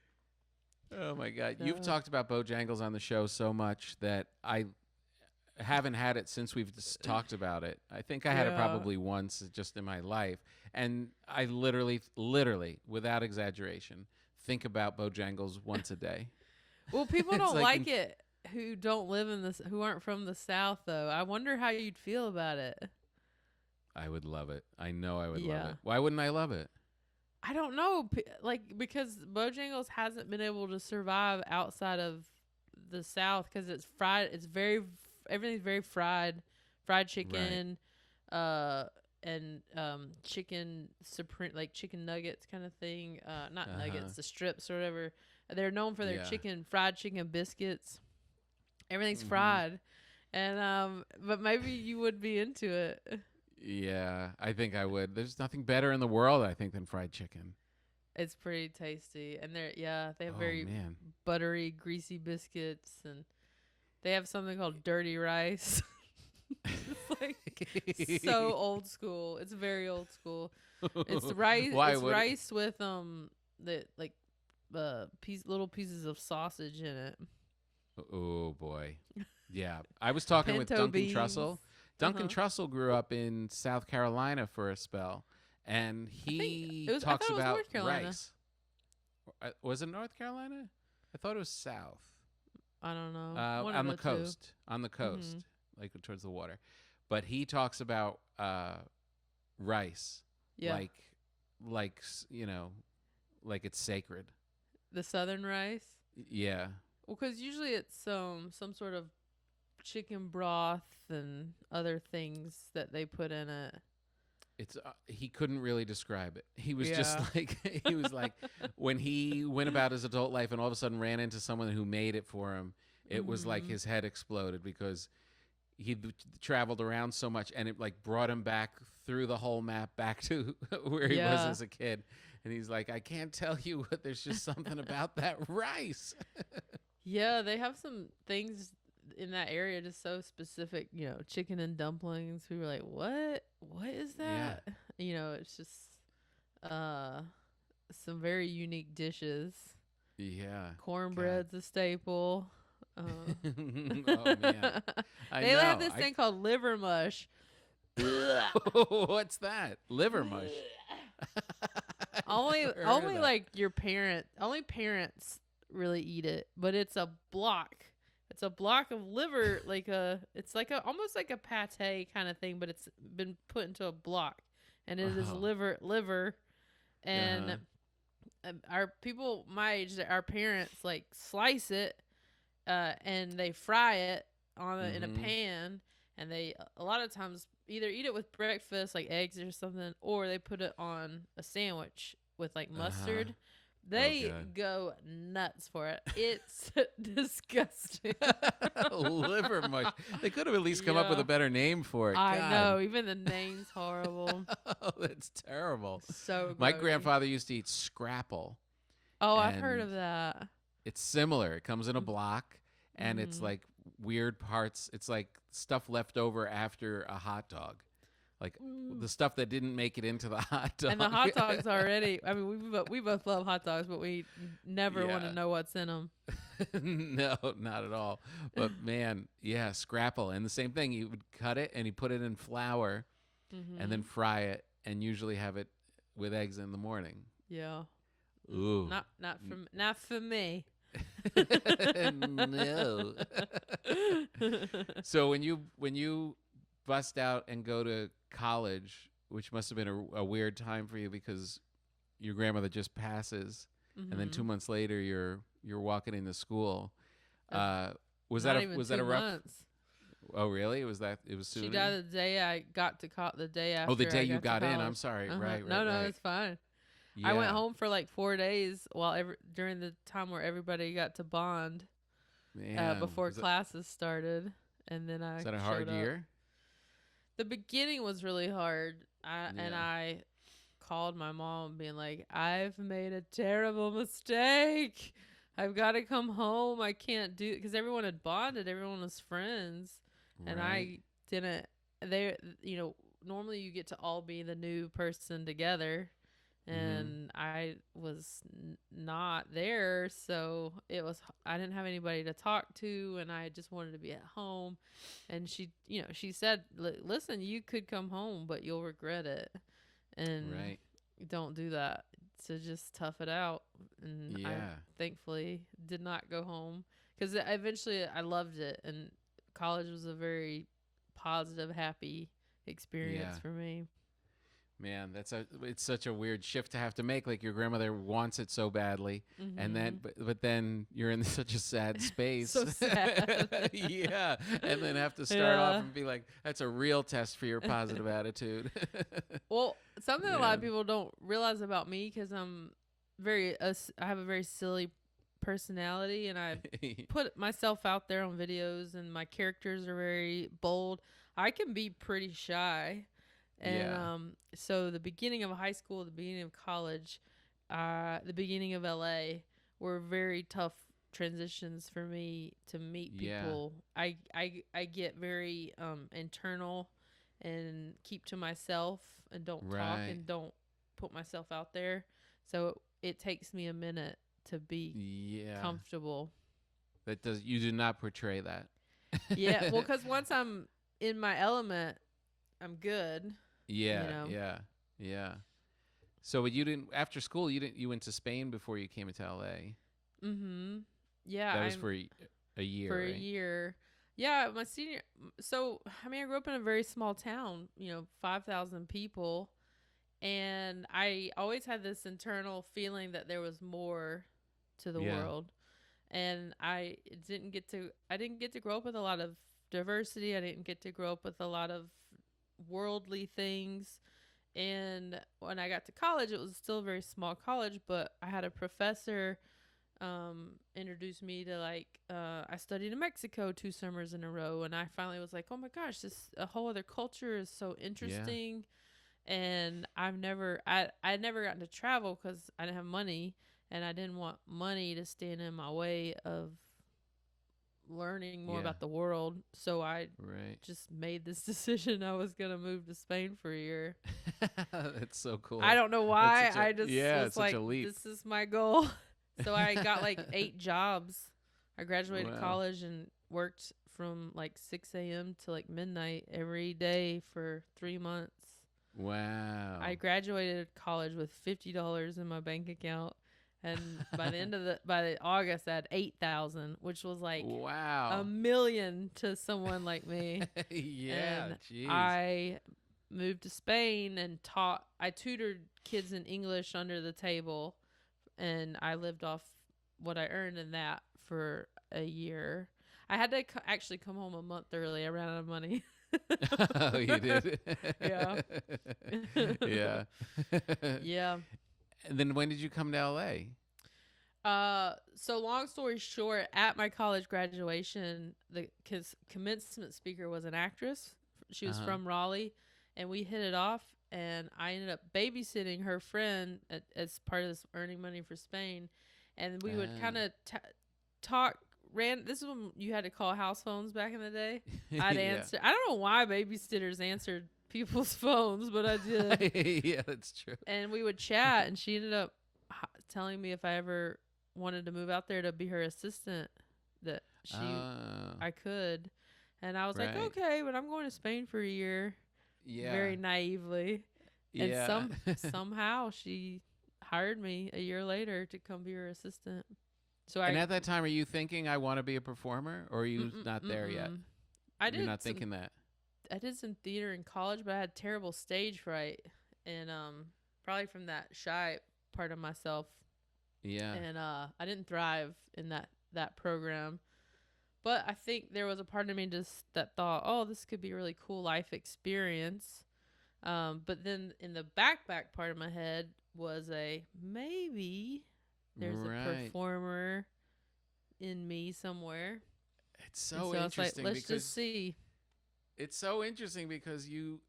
Oh my God. You've talked about Bojangles on the show so much that I haven't had it since we've just talked about it. I think I had it Yeah. probably once just in my life. And I literally, without exaggeration, think about Bojangles once a day. Well, people It's don't like like it who don't live in this, who aren't from the South, though. I wonder how you'd feel about it. I would love it. I know I would love Yeah. it. Why wouldn't I love it? I don't know, because Bojangles hasn't been able to survive outside of the South because it's fried. Everything's very fried chicken, and chicken supreme, like chicken nuggets kind of thing. Not nuggets, the strips or whatever. They're known for their fried chicken biscuits. Everything's fried, and but maybe you would be into it. Yeah, I think I would. There's nothing better in the world, I think, than fried chicken. It's pretty tasty, and they have Oh, very man. buttery, greasy biscuits, and they have something called dirty rice. It's like so old school. It's very old school. It's rice. Rice with the like little pieces of sausage in it. Oh boy, yeah. I was talking with Pinto Duncan beans. Trussell. Duncan Trussell grew up in South Carolina for a spell, and he I talks thought it was about North Carolina. rice. Was it North Carolina? I thought it was South. I don't know. On the coast, like towards the water. But he talks about rice, Yeah, like like it's sacred. the southern rice. Yeah. Well, because usually it's some sort of chicken broth and other things that they put in it. It's he couldn't really describe it. He was just Yeah. like when he went about his adult life and all of a sudden ran into someone who made it for him. It was like his head exploded because he traveled around so much and it like brought him back through the whole map back to where he was as a kid. And he's like, I can't tell you what. There's just something about that rice. Yeah, they have some things in that area just so specific, chicken and dumplings. We were like, what is that? It's just some very unique dishes. Yeah. Cornbread's a staple. Oh man. They have this thing called liver mush. What's that? Liver mush. only Never heard of that. like only parents really eat it, but it's a block. It's a block of liver, it's like almost like a pate kind of thing, but it's been put into a block, and it is Oh. liver, and our people my age, our parents like slice it, and they fry it in a pan, and they a lot of times either eat it with breakfast, like eggs or something, or they put it on a sandwich with like mustard. They go nuts for it. It's disgusting. Liver mush. They could have at least come up with a better name for it. I God. know. Even the name's horrible. Oh, that's terrible. So my grody. grandfather used to eat Scrapple. Oh, I've heard of that. It's similar. It comes in a block, and it's like weird parts. It's like stuff left over after a hot dog. Like the stuff that didn't make it into the hot dog. And the hot dogs already. I mean, we both love hot dogs, but we never want to know what's in them. No, not at all. But man, yeah, Scrapple. And the same thing. You would cut it and you put it in flour and then fry it, and usually have it with eggs in the morning. Yeah. Ooh. Not for me. No. So when you bust out and go to college, which must have been a weird time for you because your grandmother just passes, and then 2 months later you're walking into school. Was that a rough? Months. Oh, really? It was soon. She died the day I got to the day after. Oh, the day I you got in. college. I'm sorry. Right. No, right. it's fine. Yeah. I went home for like 4 days during the time where everybody got to bond. Man, before classes started, and then I. Was that a hard year? The beginning was really hard. And I called my mom being like, I've made a terrible mistake. I've got to come home. I can't do it because everyone had bonded. Everyone was friends. Right. And I didn't. Normally you get to all be the new person together. And I was not there. So I didn't have anybody to talk to, and I just wanted to be at home. And she said, listen, you could come home, but you'll regret it. And don't do that. So just tough it out. And I thankfully did not go home because eventually I loved it. And college was a very positive, happy experience for me. Man, it's such a weird shift to have to make. Like your grandmother wants it so badly, and then but then you're in such a sad space. So sad. Yeah, and then have to start off and be like, that's a real test for your positive attitude. Well, something a lot of people don't realize about me because I have a very silly personality, and I put myself out there on videos, and my characters are very bold. I can be pretty shy. And so the beginning of high school, the beginning of college, the beginning of LA were very tough transitions for me to meet people. I get very internal and keep to myself and don't talk and don't put myself out there. So it takes me a minute to be comfortable. You do not portray that. Yeah, well, because once I'm in my element, I'm good. Yeah. So you didn't after school. You went to Spain before you came into LA. Mm-hmm. Yeah, that was for a year. For a year. Yeah, my senior. So I grew up in a very small town. 5,000 people, and I always had this internal feeling that there was more to the world, and I didn't get to grow up with a lot of diversity. I didn't get to grow up with a lot of worldly things. And when I got to college, it was still a very small college, but I had a professor introduced me to I studied in Mexico 2 summers in a row, and I finally was like, oh my gosh, a whole other culture is so interesting. And I'd never gotten to travel because I didn't have money, and I didn't want money to stand in my way of learning more about the world. So I just made this decision I was going to move to Spain for a year. That's so cool. I don't know why. I just was it's like, such a leap. This is my goal. So I got 8 jobs. I graduated college and worked from like 6 a.m. to like midnight every day for 3 months. Wow. I graduated college with $50 in my bank account, and by the end of by August I had 8,000, which was like wow. $1 million to someone like me. Yeah, And jeez. I moved to Spain and I tutored kids in English under the table, and I lived off what I earned in that for a year. I had to actually come home a month early. I ran out of money. Oh, you did? Yeah. Yeah. Yeah. And then when did you come to LA? So long story short, at my college graduation, the commencement speaker was an actress. She was from Raleigh, and we hit it off. And I ended up babysitting her friend as part of this earning money for Spain, and we would kind of talk. This is when you had to call house phones back in the day. I'd answer. I don't know why babysitters answered people's phones, but I did. Yeah, that's true. And we would chat, and she ended up telling me if I ever wanted to move out there to be her assistant, that I could. And I was like, okay, but I'm going to Spain for a year. Yeah. Very naively. And somehow she hired me a year later to come be her assistant. So and at that time, are you thinking I want to be a performer, or are you not there yet? You're not thinking that. I did some theater in college, but I had terrible stage fright, and probably from that shy part of myself. Yeah. And I didn't thrive in that program. But I think there was a part of me just that thought, oh, this could be a really cool life experience. But then in the back part of my head was maybe there's a performer in me somewhere. It's so interesting. I was like, let's just see. It's so interesting because you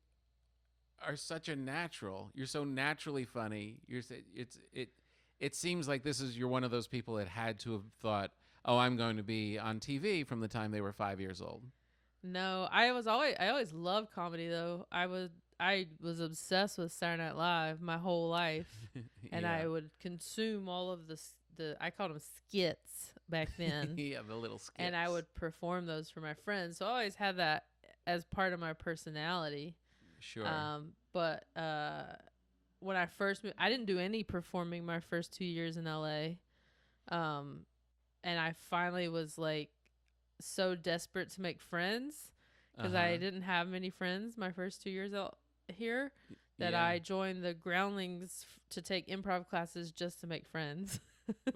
are such a natural. You're so naturally funny. It seems like you're one of those people that had to have thought, oh, I'm going to be on TV from the time they were 5 years old. No, I always loved comedy though. I was obsessed with Saturday Night Live my whole life, and I would consume all of I called them skits back then. Yeah, the little skits. And I would perform those for my friends. So I always had that as part of my personality. Sure. But when I first moved, I didn't do any performing my first 2 years in LA. And I finally was like so desperate to make friends because I didn't have many friends my first 2 years out here that I joined the Groundlings to take improv classes just to make friends.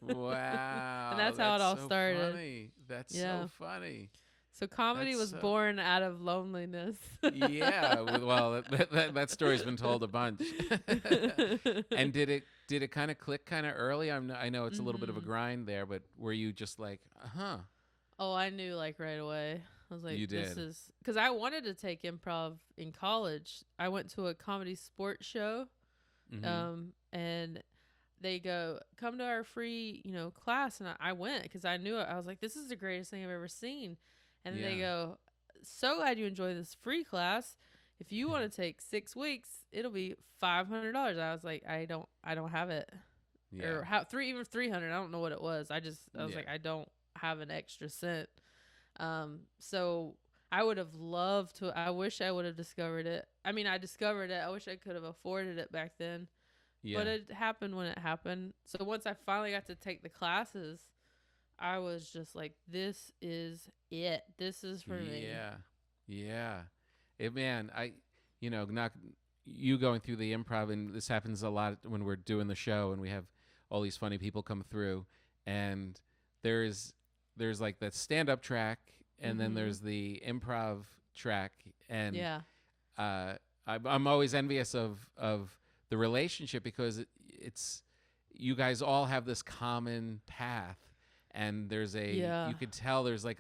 Wow. And that's how it all started. Funny. That's so funny. So comedy was born out of loneliness. Yeah. Well, that story's been told a bunch. And did it kind of click kind of early? I know it's a little bit of a grind there, but were you just like, Oh, I knew like right away. I was like, you did. This is because I wanted to take improv in college. I went to a comedy sports show, and they go, come to our free, class. And I went because I knew it. I was like, this is the greatest thing I've ever seen. And then they go, so glad you enjoy this free class. If you want to take 6 weeks, it'll be $500. I was like, I don't have it. Yeah. Or even 300. I don't know what it was. I was like, I don't have an extra cent. So I would have loved to. I wish I would have discovered it. I mean, I discovered it. I wish I could have afforded it back then. Yeah. But it happened when it happened. So once I finally got to take the classes, I was just like, this is it. This is for me. Yeah. Not you going through the improv, and this happens a lot when we're doing the show and we have all these funny people come through, and there's like that stand-up track, and then there's the improv track, and I'm always envious of the relationship because it's you guys all have this common path, and there's you could tell there's like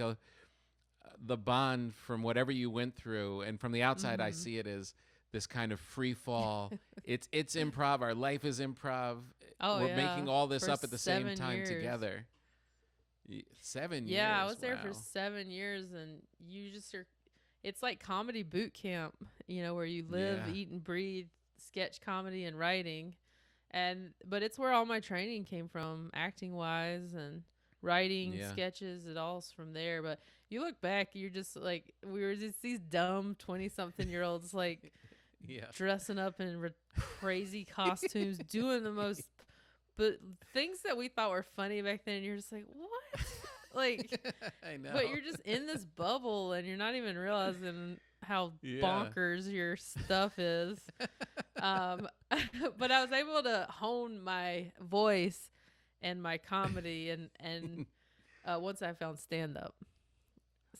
the bond from whatever you went through, and from the outside I see it as this kind of free fall. it's improv. Our life is improv. We're making all this up at the same time together. 7 years. Yeah, I was there for 7 years, and you just are. It's like comedy boot camp, where you live, eat, and breathe sketch comedy and writing, but it's where all my training came from, acting wise and writing sketches. It all's from there. But you look back, you're just like, we were just these dumb 20-something-year-olds, like, dressing up in crazy costumes, doing the most, but things that we thought were funny back then, you're just like, what? Like, I know. but you're just in this bubble, and you're not even realizing how bonkers your stuff is. But I was able to hone my voice and my comedy, and once I found stand-up.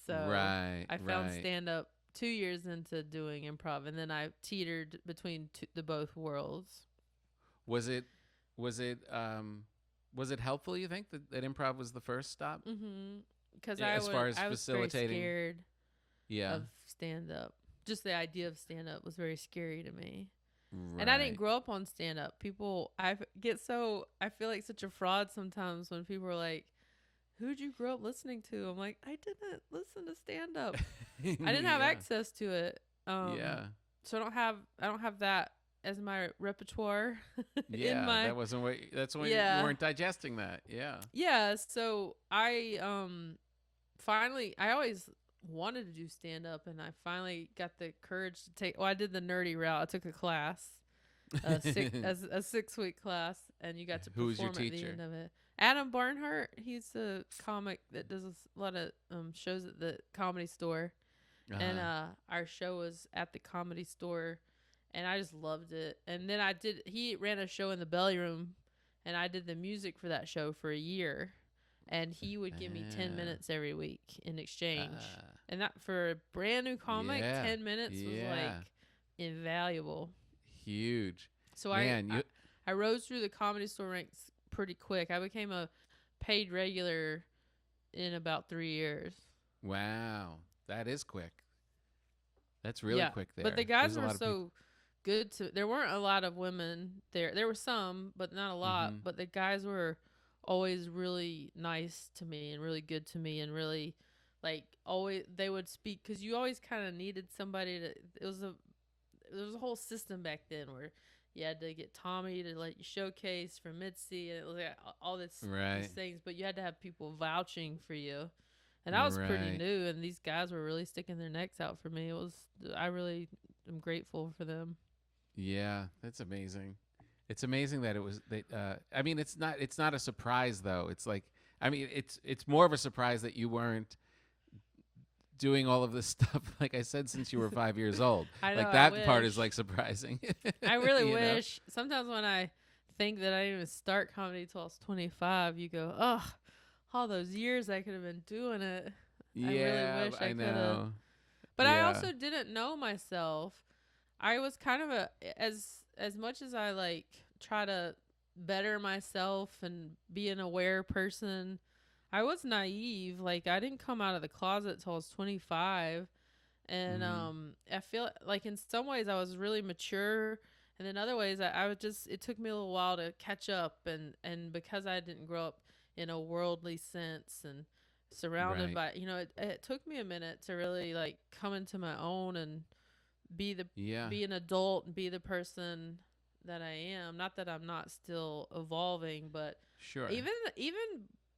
So I found stand-up 2 years into doing improv, and then I teetered between the both worlds. Was it helpful, you think, that improv was the first stop? Mm-hmm. Because I was facilitating, very scared of stand-up. Just the idea of stand-up was very scary to me. Right. And I didn't grow up on stand-up. I feel like such a fraud sometimes when people are like, who'd you grow up listening to? I'm like, I didn't listen to stand-up. I didn't have access to it. So I don't have that as my repertoire. That wasn't what. That's when you weren't digesting that. Yeah. Yeah. So I finally, I always wanted to do stand-up, and I finally got the courage to take. Well, I did the nerdy route. I took a class, a 6-week class, and you got to perform. Who was your at teacher? the end of it. Adam Barnhart. He's a comic that does a lot of shows at the Comedy Store, and our show was at the Comedy Store, and I just loved it. And then he ran a show in the Belly Room, and I did the music for that show for a year, and he would give me 10 minutes every week in exchange. And that, for a brand new comic, 10 minutes was like invaluable. Huge. So I rose through the Comedy Store ranks pretty quick. I became a paid regular in about 3 years. Wow. That is quick. That's really quick there. But the guys were so good there weren't a lot of women there. There were some, but not a lot. Mm-hmm. But the guys were always really nice to me and really good to me, and really, like, always they would speak, because you always kind of needed somebody to. There was a whole system back then where you had to get Tommy to let you showcase for Mitzi, and it was like all these things, but you had to have people vouching for you. And I was pretty new, and these guys were really sticking their necks out for me. I really am grateful for them. Yeah, that's amazing. It's amazing that it was. I mean, it's not a surprise though. It's like, I mean, it's more of a surprise that you weren't doing all of this stuff, like I said, since you were 5 years old. I know, like that part is like surprising. I really wish. Sometimes when I think that I didn't even start comedy till I was 25, you go, oh, all those years I could have been doing it. Yeah, I really wish I could have. But I also didn't know myself. I was kind of as much as I like try to better myself and be an aware person, I was naive. Like, I didn't come out of the closet till I was 25. And I feel like in some ways I was really mature, and in other ways I would just, it took me a little while to catch up, and because I didn't grow up in a worldly sense and surrounded by, it took me a minute to really like come into my own and be an adult and be the person that I am. Not that I'm not still evolving, but even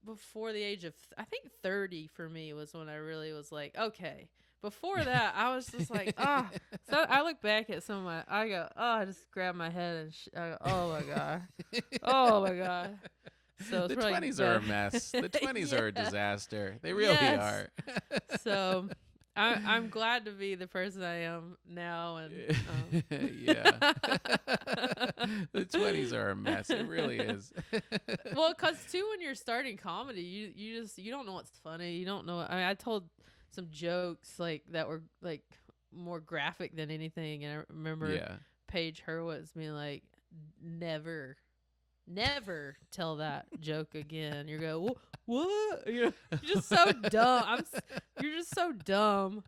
before the age of, I think 30 for me was when I really was like, okay. Before that, I was just like, So I look back at some of I go, I just grab my head and I go, oh my God. Oh my God. So the 20s are a mess. The 20s are a disaster. They really are. So I'm glad to be the person I am now. And the 20s are a mess. It really is. Well, because too, when you're starting comedy, you don't know what's funny. You don't know. I mean, I told some jokes like that were like more graphic than anything, and I remember Paige Hurwitz being like, never tell that joke again. You go, what? You're just so dumb. You're just so dumb.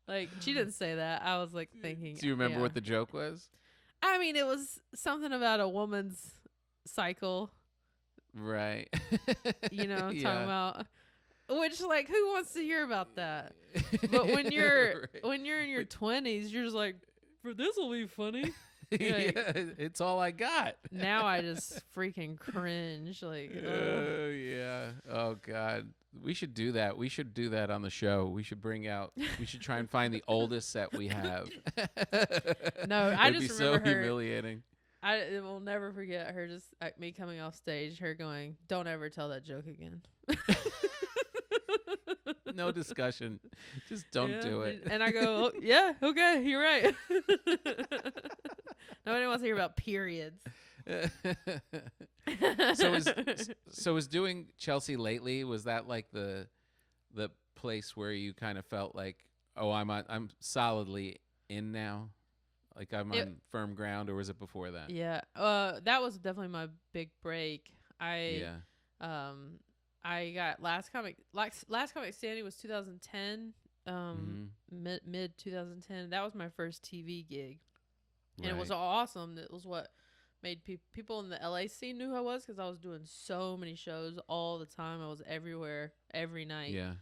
Like, she didn't say that. I was like thinking. Do you remember what the joke was? I mean, it was something about a woman's cycle. Right. Talking about, which, like, who wants to hear about that? But when you're in your 20s, you're just like, this will be funny. It's all I got. Now I just freaking cringe. Like, Oh yeah. Oh God. We should do that. We should do that on the show. We should try and find the oldest set we have. No, I It'd just be remember so her. humiliating. I will never forget her just me coming off stage, her going, "Don't ever tell that joke again." No discussion. Just don't do it. And I go, oh, "Yeah, okay, you're right." Nobody wants to hear about periods. So was doing Chelsea lately, was that like the place where you kind of felt like, oh, I'm solidly in now, like I'm on firm ground, or was it before that? Yeah, that was definitely my big break. I got Last Comic Standing was 2010, mid 2010. That was my first TV gig, and it was awesome. It was what made people in the LA scene knew who I was, because I was doing so many shows all the time. I was everywhere every night. Yeah.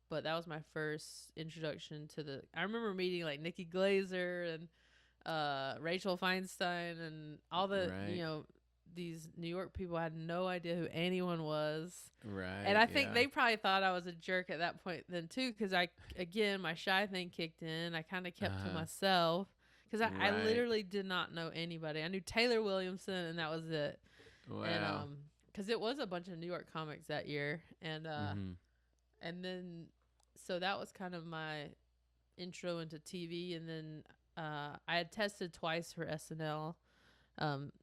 But that was my first introduction to the. I remember meeting like Nikki Glazer and Rachel Feinstein and all the these New York people. I had no idea who anyone was. Right. And I think they probably thought I was a jerk at that point then too, because my shy thing kicked in. I kind of kept to myself. Because I literally did not know anybody. I knew Taylor Williamson, and that was it. Wow. And because it was a bunch of New York comics that year, and then so that was kind of my intro into TV. And then I had tested twice for SNL,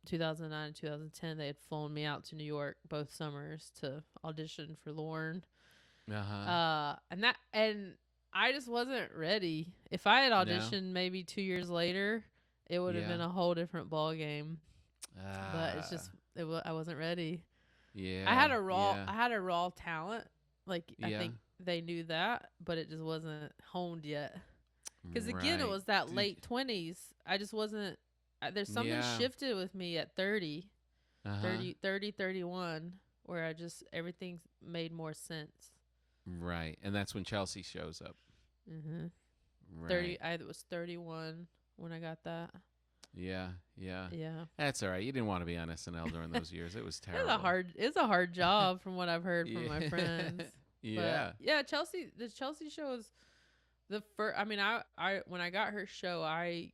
2009 and 2010. They had flown me out to New York both summers to audition for Lorne. And I just wasn't ready. If I had auditioned maybe 2 years later, it would have been a whole different ball game. But it's just I wasn't ready. Yeah. I had a raw talent. Like I think they knew that, but it just wasn't honed yet. Because again, it was that late 20s. I just wasn't. There's something shifted with me at 30, 31, where everything made more sense. Right, and that's when Chelsea shows up. Mm-hmm. Right. I was 31 when I got that. Yeah. Yeah. That's all right. You didn't want to be on SNL during those years. It was terrible. It's a hard job from what I've heard from my friends. Yeah. But yeah, the Chelsea show was the first. I mean, I when I got her show, I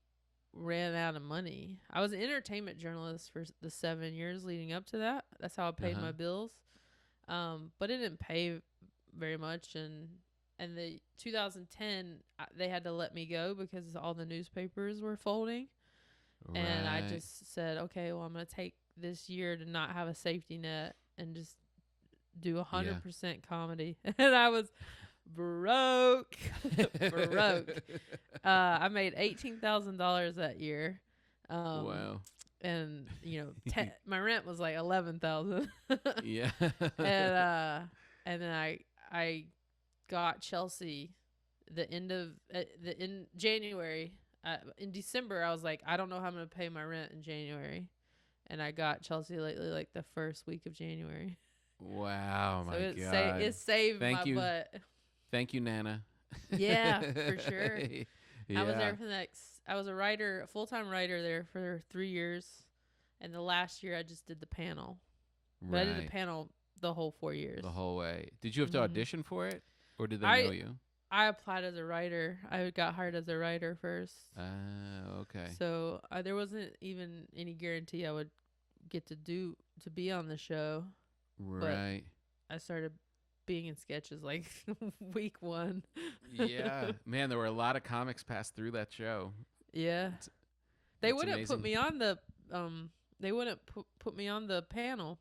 ran out of money. I was an entertainment journalist for the 7 years leading up to that. That's how I paid my bills. But it didn't pay very much, and the 2010 they had to let me go because all the newspapers were folding. Right. And I just said, okay, well, I'm going to take this year to not have a safety net and just do 100% comedy. And I was broke. I made $18,000 that year. Wow. And my rent was like $11,000. Yeah. And then I got Chelsea in January. In December, I was like, I don't know how I'm going to pay my rent in January. And I got Chelsea lately like the first week of January. Wow, my God. It saved my butt. Thank you, Nana. Yeah, for sure. Yeah. I was there I was a full-time writer there for 3 years. And the last year I just did the panel. But I did the panel the whole 4 years. The whole way. Did you have to audition for it? Or did they know you? I applied as a writer. I got hired as a writer first. Okay. So there wasn't even any guarantee I would get to be on the show. Right. But I started being in sketches like week 1. Yeah. Man, there were a lot of comics passed through that show. Yeah. They wouldn't amazing. put me on the put me on the panel.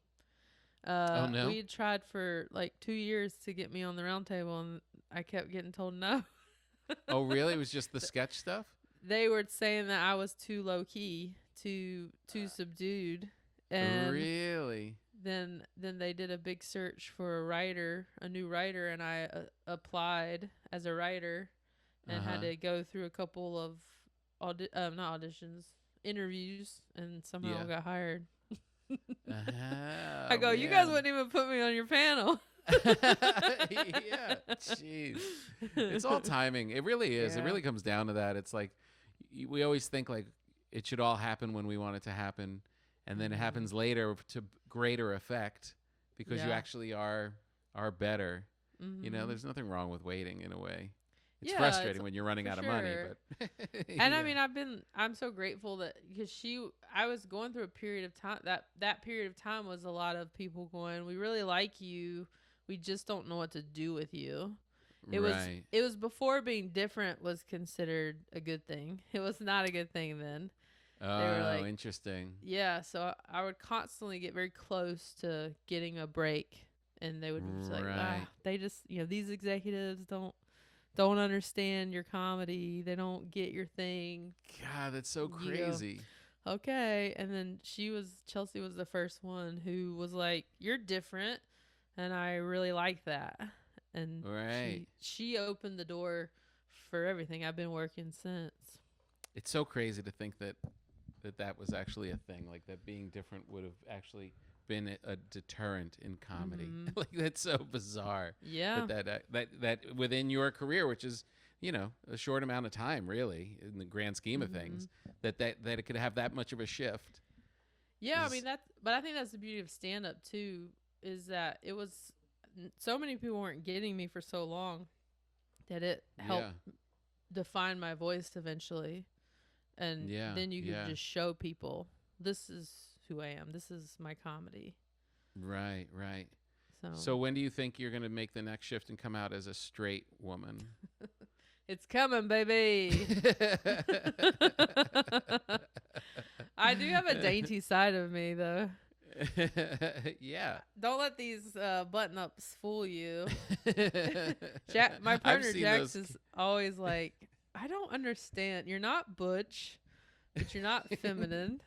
Oh, no? We tried for like 2 years to get me on the round table, and I kept getting told no. Oh, really? It was just the sketch stuff? They were saying that I was too low key, too subdued. And really? Then they did a big search for a new writer, and I applied as a writer and had to go through a couple of not auditions, interviews, and somehow got hired. I go, you guys wouldn't even put me on your panel. Yeah, jeez. It's all timing. It really is. Yeah. It really comes down to that. It's like we always think like it should all happen when we want it to happen, and then it happens later to greater effect because you actually are better. You know, there's nothing wrong with waiting in a way. It's frustrating when you're running out of money, but and I mean, I'm so grateful that because I was going through a period of time that period of time was a lot of people going, we really like you, we just don't know what to do with you. It was before being different was considered a good thing. It was not a good thing then. Oh, they were like, interesting. Yeah, so I would constantly get very close to getting a break, and they would be like, they just, these executives don't understand your comedy. They don't get your thing. God, that's so crazy. Okay. And then Chelsea was the first one who was like, you're different. And I really like that. And she opened the door for everything. I've been working since. It's so crazy to think that was actually a thing. Like that being different would have actually been a deterrent in comedy. Like that's so bizarre. Yeah. That within your career, which is, a short amount of time really in the grand scheme of things, that it could have that much of a shift. Yeah, I mean but I think that's the beauty of stand up too, is that it was so many people weren't getting me for so long that it helped define my voice eventually. And then you could just show people, this is who I am. This is my comedy. Right. So when do you think you're going to make the next shift and come out as a straight woman? It's coming, baby. I do have a dainty side of me, though. Yeah. Don't let these button-ups fool you. My partner Jax is always like, I don't understand. You're not butch, but you're not feminine.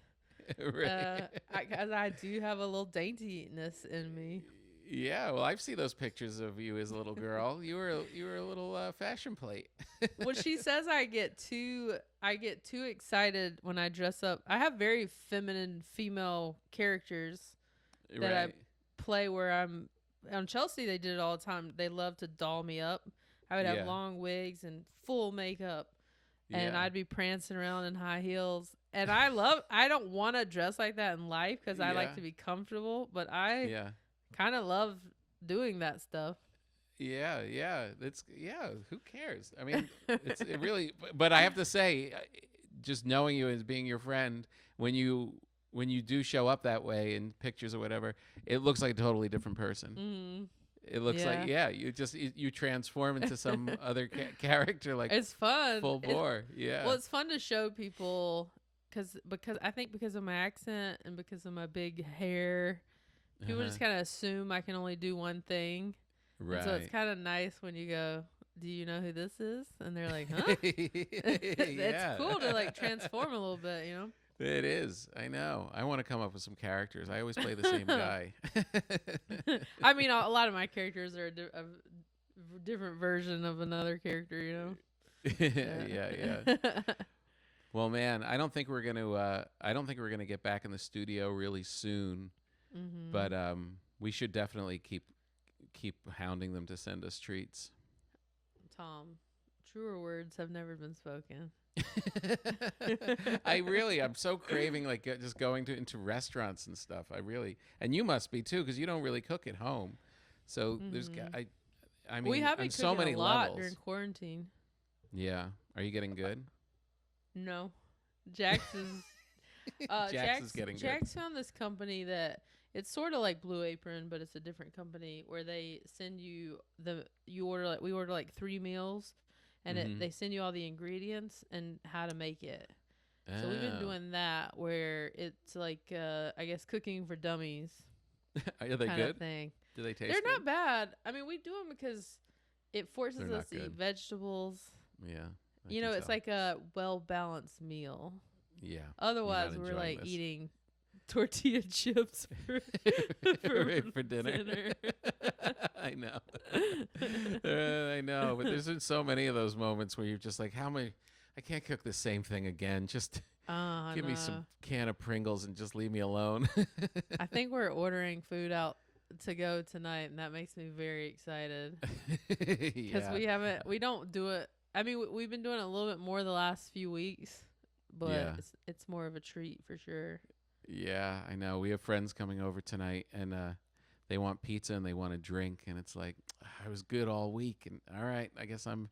Right. Because I do have a little daintiness in me. Yeah, well, I've seen those pictures of you as a little girl. You were a little fashion plate. Well, she says I get too excited when I dress up. I have very feminine female characters that I play where I'm on Chelsea. They did it all the time. They love to doll me up. I would have long wigs and full makeup, and I'd be prancing around in high heels. And I don't want to dress like that in life because I like to be comfortable, but I kind of love doing that stuff. Yeah. Who cares? I mean, it really. But I have to say, just knowing you as being your friend, when you do show up that way in pictures or whatever, it looks like a totally different person. It looks like you transform into some other character. Like it's fun, full bore. Well, it's fun to show people because I think because of my accent and because of my big hair, people just kind of assume I can only do one thing. Right. And so it's kind of nice when you go, do you know who this is? And they're like, huh? It's cool to like transform a little bit, It is. I know. I want to come up with some characters. I always play the same guy. I mean, a lot of my characters are a different version of another character, Yeah. Well, man, I don't think we're gonna get back in the studio really soon, but we should definitely keep hounding them to send us treats. Tom, truer words have never been spoken. I'm so craving like just going into restaurants and stuff. And you must be too, because you don't really cook at home. So I mean, we have been so many a lot levels during quarantine. Yeah, are you getting good? No, Jax is. Jax is getting good. Jax found this company that it's sort of like Blue Apron, but it's a different company where they send you we order like 3 meals. And they send you all the ingredients and how to make it. So we've been doing that where it's like, I guess, cooking for dummies. Are they good? Thing. Do they taste They're good? not bad. I mean, we do them because it forces us to eat vegetables. Yeah. It's like a well-balanced meal. Yeah. Otherwise, we're like eating tortilla chips for dinner. I know. I know, but there's been so many of those moments where you're just like, I can't cook the same thing again. Just give me some can of Pringles and just leave me alone. I think we're ordering food out to go tonight, and that makes me very excited. Because we don't do it. I mean, we've been doing it a little bit more the last few weeks, but it's more of a treat for sure. Yeah, I know. We have friends coming over tonight, and they want pizza and they want a drink, and it's like, I was good all week, and all right, I guess I'm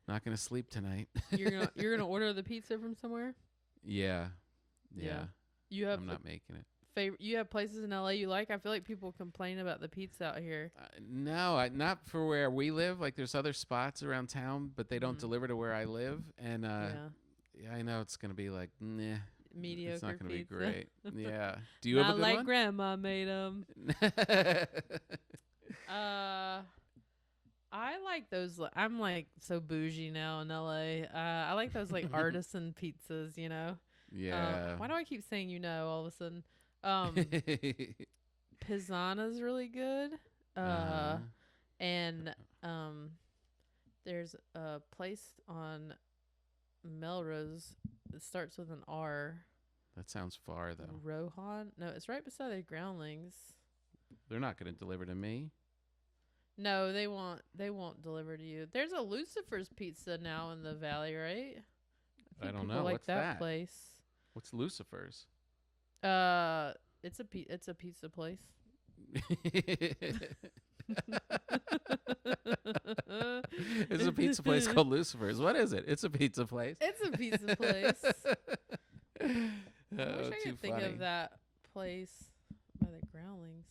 not gonna sleep tonight. You're gonna order the pizza from somewhere? Yeah. You have I'm not making it. You have places in LA you like? I feel like people complain about the pizza out here. No, not for where we live. Like, there's other spots around town, but they don't deliver to where I live, and yeah, I know it's gonna be like, nah. Mediocre It's not going to be pizza. great. Yeah. Do you have a good like one? Grandma made them. I like those. I'm like so bougie now in LA. I like those like artisan pizzas, you know. Yeah. Why do I keep saying all of a sudden? Pizzana's really good. And there's a place on Melrose. It starts with an R. That sounds far, though. Rohan? No, it's right beside the Groundlings. They're not going to deliver to me. No, they won't deliver to you. There's a Lucifer's Pizza now in the Valley, right? I don't people know. Like What's that that place. What's Lucifer's? It's a pizza place. It's a pizza place called Lucifer's. What is it? It's a pizza place. It's a pizza place. I wish I too could think funny. of that place by the Groundlings.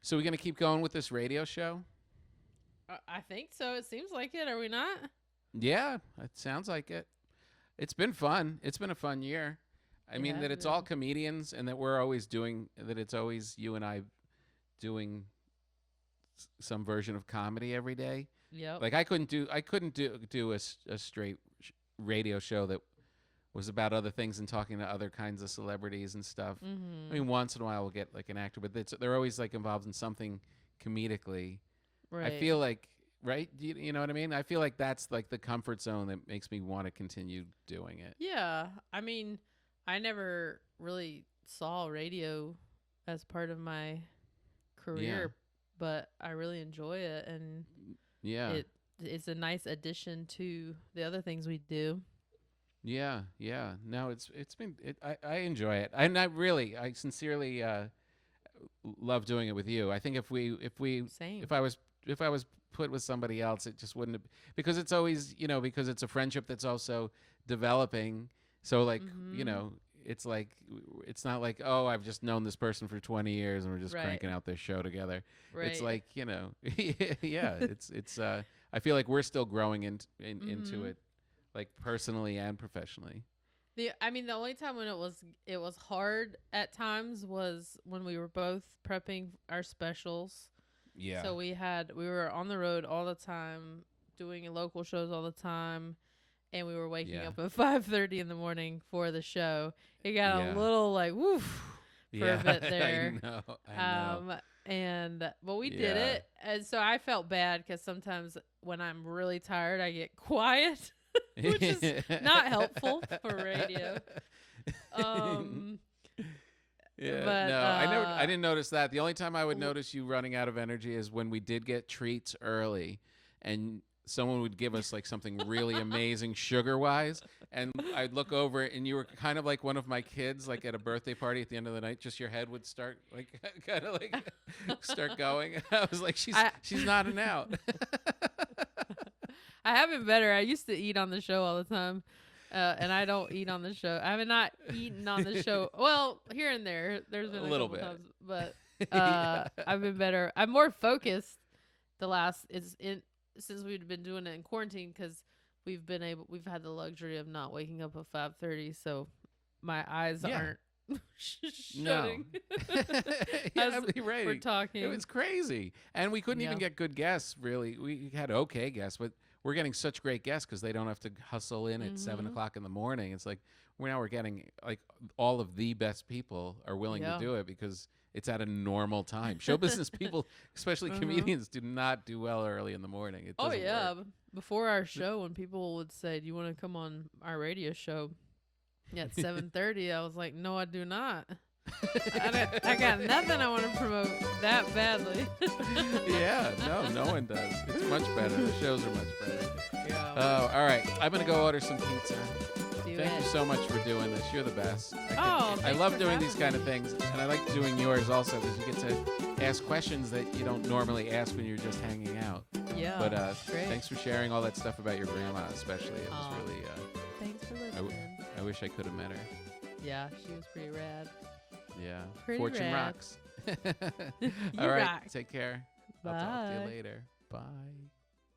So we're going to keep going with this radio show? I think so. It seems like it. Are we not? Yeah, it sounds like it. It's been fun. It's been a fun year. I mean, has that it's been. all comedians and that we're always doing, that it's always you and I doing some version of comedy every day. Yep. Like I couldn't do a straight radio show that was about other things and talking to other kinds of celebrities and stuff. Mm-hmm. I mean, once in a while we'll get like an actor, but they're always like involved in something comedically. Right. I feel like, right? You know what I mean? I feel like that's like the comfort zone that makes me want to continue doing it. Yeah. I mean, I never really saw radio as part of my career, but I really enjoy it, and it's a nice addition to the other things we do. Yeah. No, I enjoy it, and I sincerely love doing it with you. I think Same. if I was put with somebody else, it just wouldn't have, because it's always, because it's a friendship that's also developing. So like, it's like, it's not like, oh, I've just known this person for 20 years and we're just cranking out this show together. Right. It's like, it's I feel like we're still growing into it, like personally and professionally. The only time when it was hard at times was when we were both prepping our specials. Yeah. So we were on the road all the time, doing local shows all the time, and we were waking up at 5:30 in the morning for the show. It got a little like woof for a bit there. I know. But we did it, and so I felt bad because sometimes when I'm really tired, I get quiet, which is not helpful for radio. Yeah, but, no, I didn't notice that. The only time I would notice you running out of energy is when we did get treats early, and someone would give us like something really amazing sugar-wise, and I'd look over and you were kind of like one of my kids, like at a birthday party at the end of the night. Just your head would start like kind of like start going. I was like, she's nodding out. I have been better. I used to eat on the show all the time. And I don't eat on the show. I have not eaten on the show. Well, here and there. There's been a little bit, times, but I've been better. I'm more focused. Since we've been doing it in quarantine, because we've had the luxury of not waking up at 5:30, so my eyes aren't shutting. Yeah, right. We're talking. It was crazy, and we couldn't even get good guests. Really, we had okay guests, but we're getting such great guests because they don't have to hustle in at 7 o'clock in the morning. It's like we're getting like all of the best people are willing to do it because it's at a normal time. Show business people, especially comedians, do not do well early in the morning. It doesn't work. Before our show, when people would say, "Do you want to come on our radio show at 7:30?" I was like, "No, I do not. I got nothing I want to promote that badly." Yeah, no one does. It's much better. The shows are much better. Yeah. Oh, all right. I'm gonna go order some pizza. Thank you so much for doing this. You're the best. I thanks love for doing these having kind of me. things, and I like doing yours also because you get to ask questions that you don't normally ask when you're just hanging out. Yeah. But great. thanks for sharing all that stuff about your grandma, especially. It was really. Thanks for listening. I wish I could have met her. Yeah, she was pretty rad. Yeah. Pretty Fortune rad. rocks. You All right. rock. Take care. I'll talk to you later. Bye.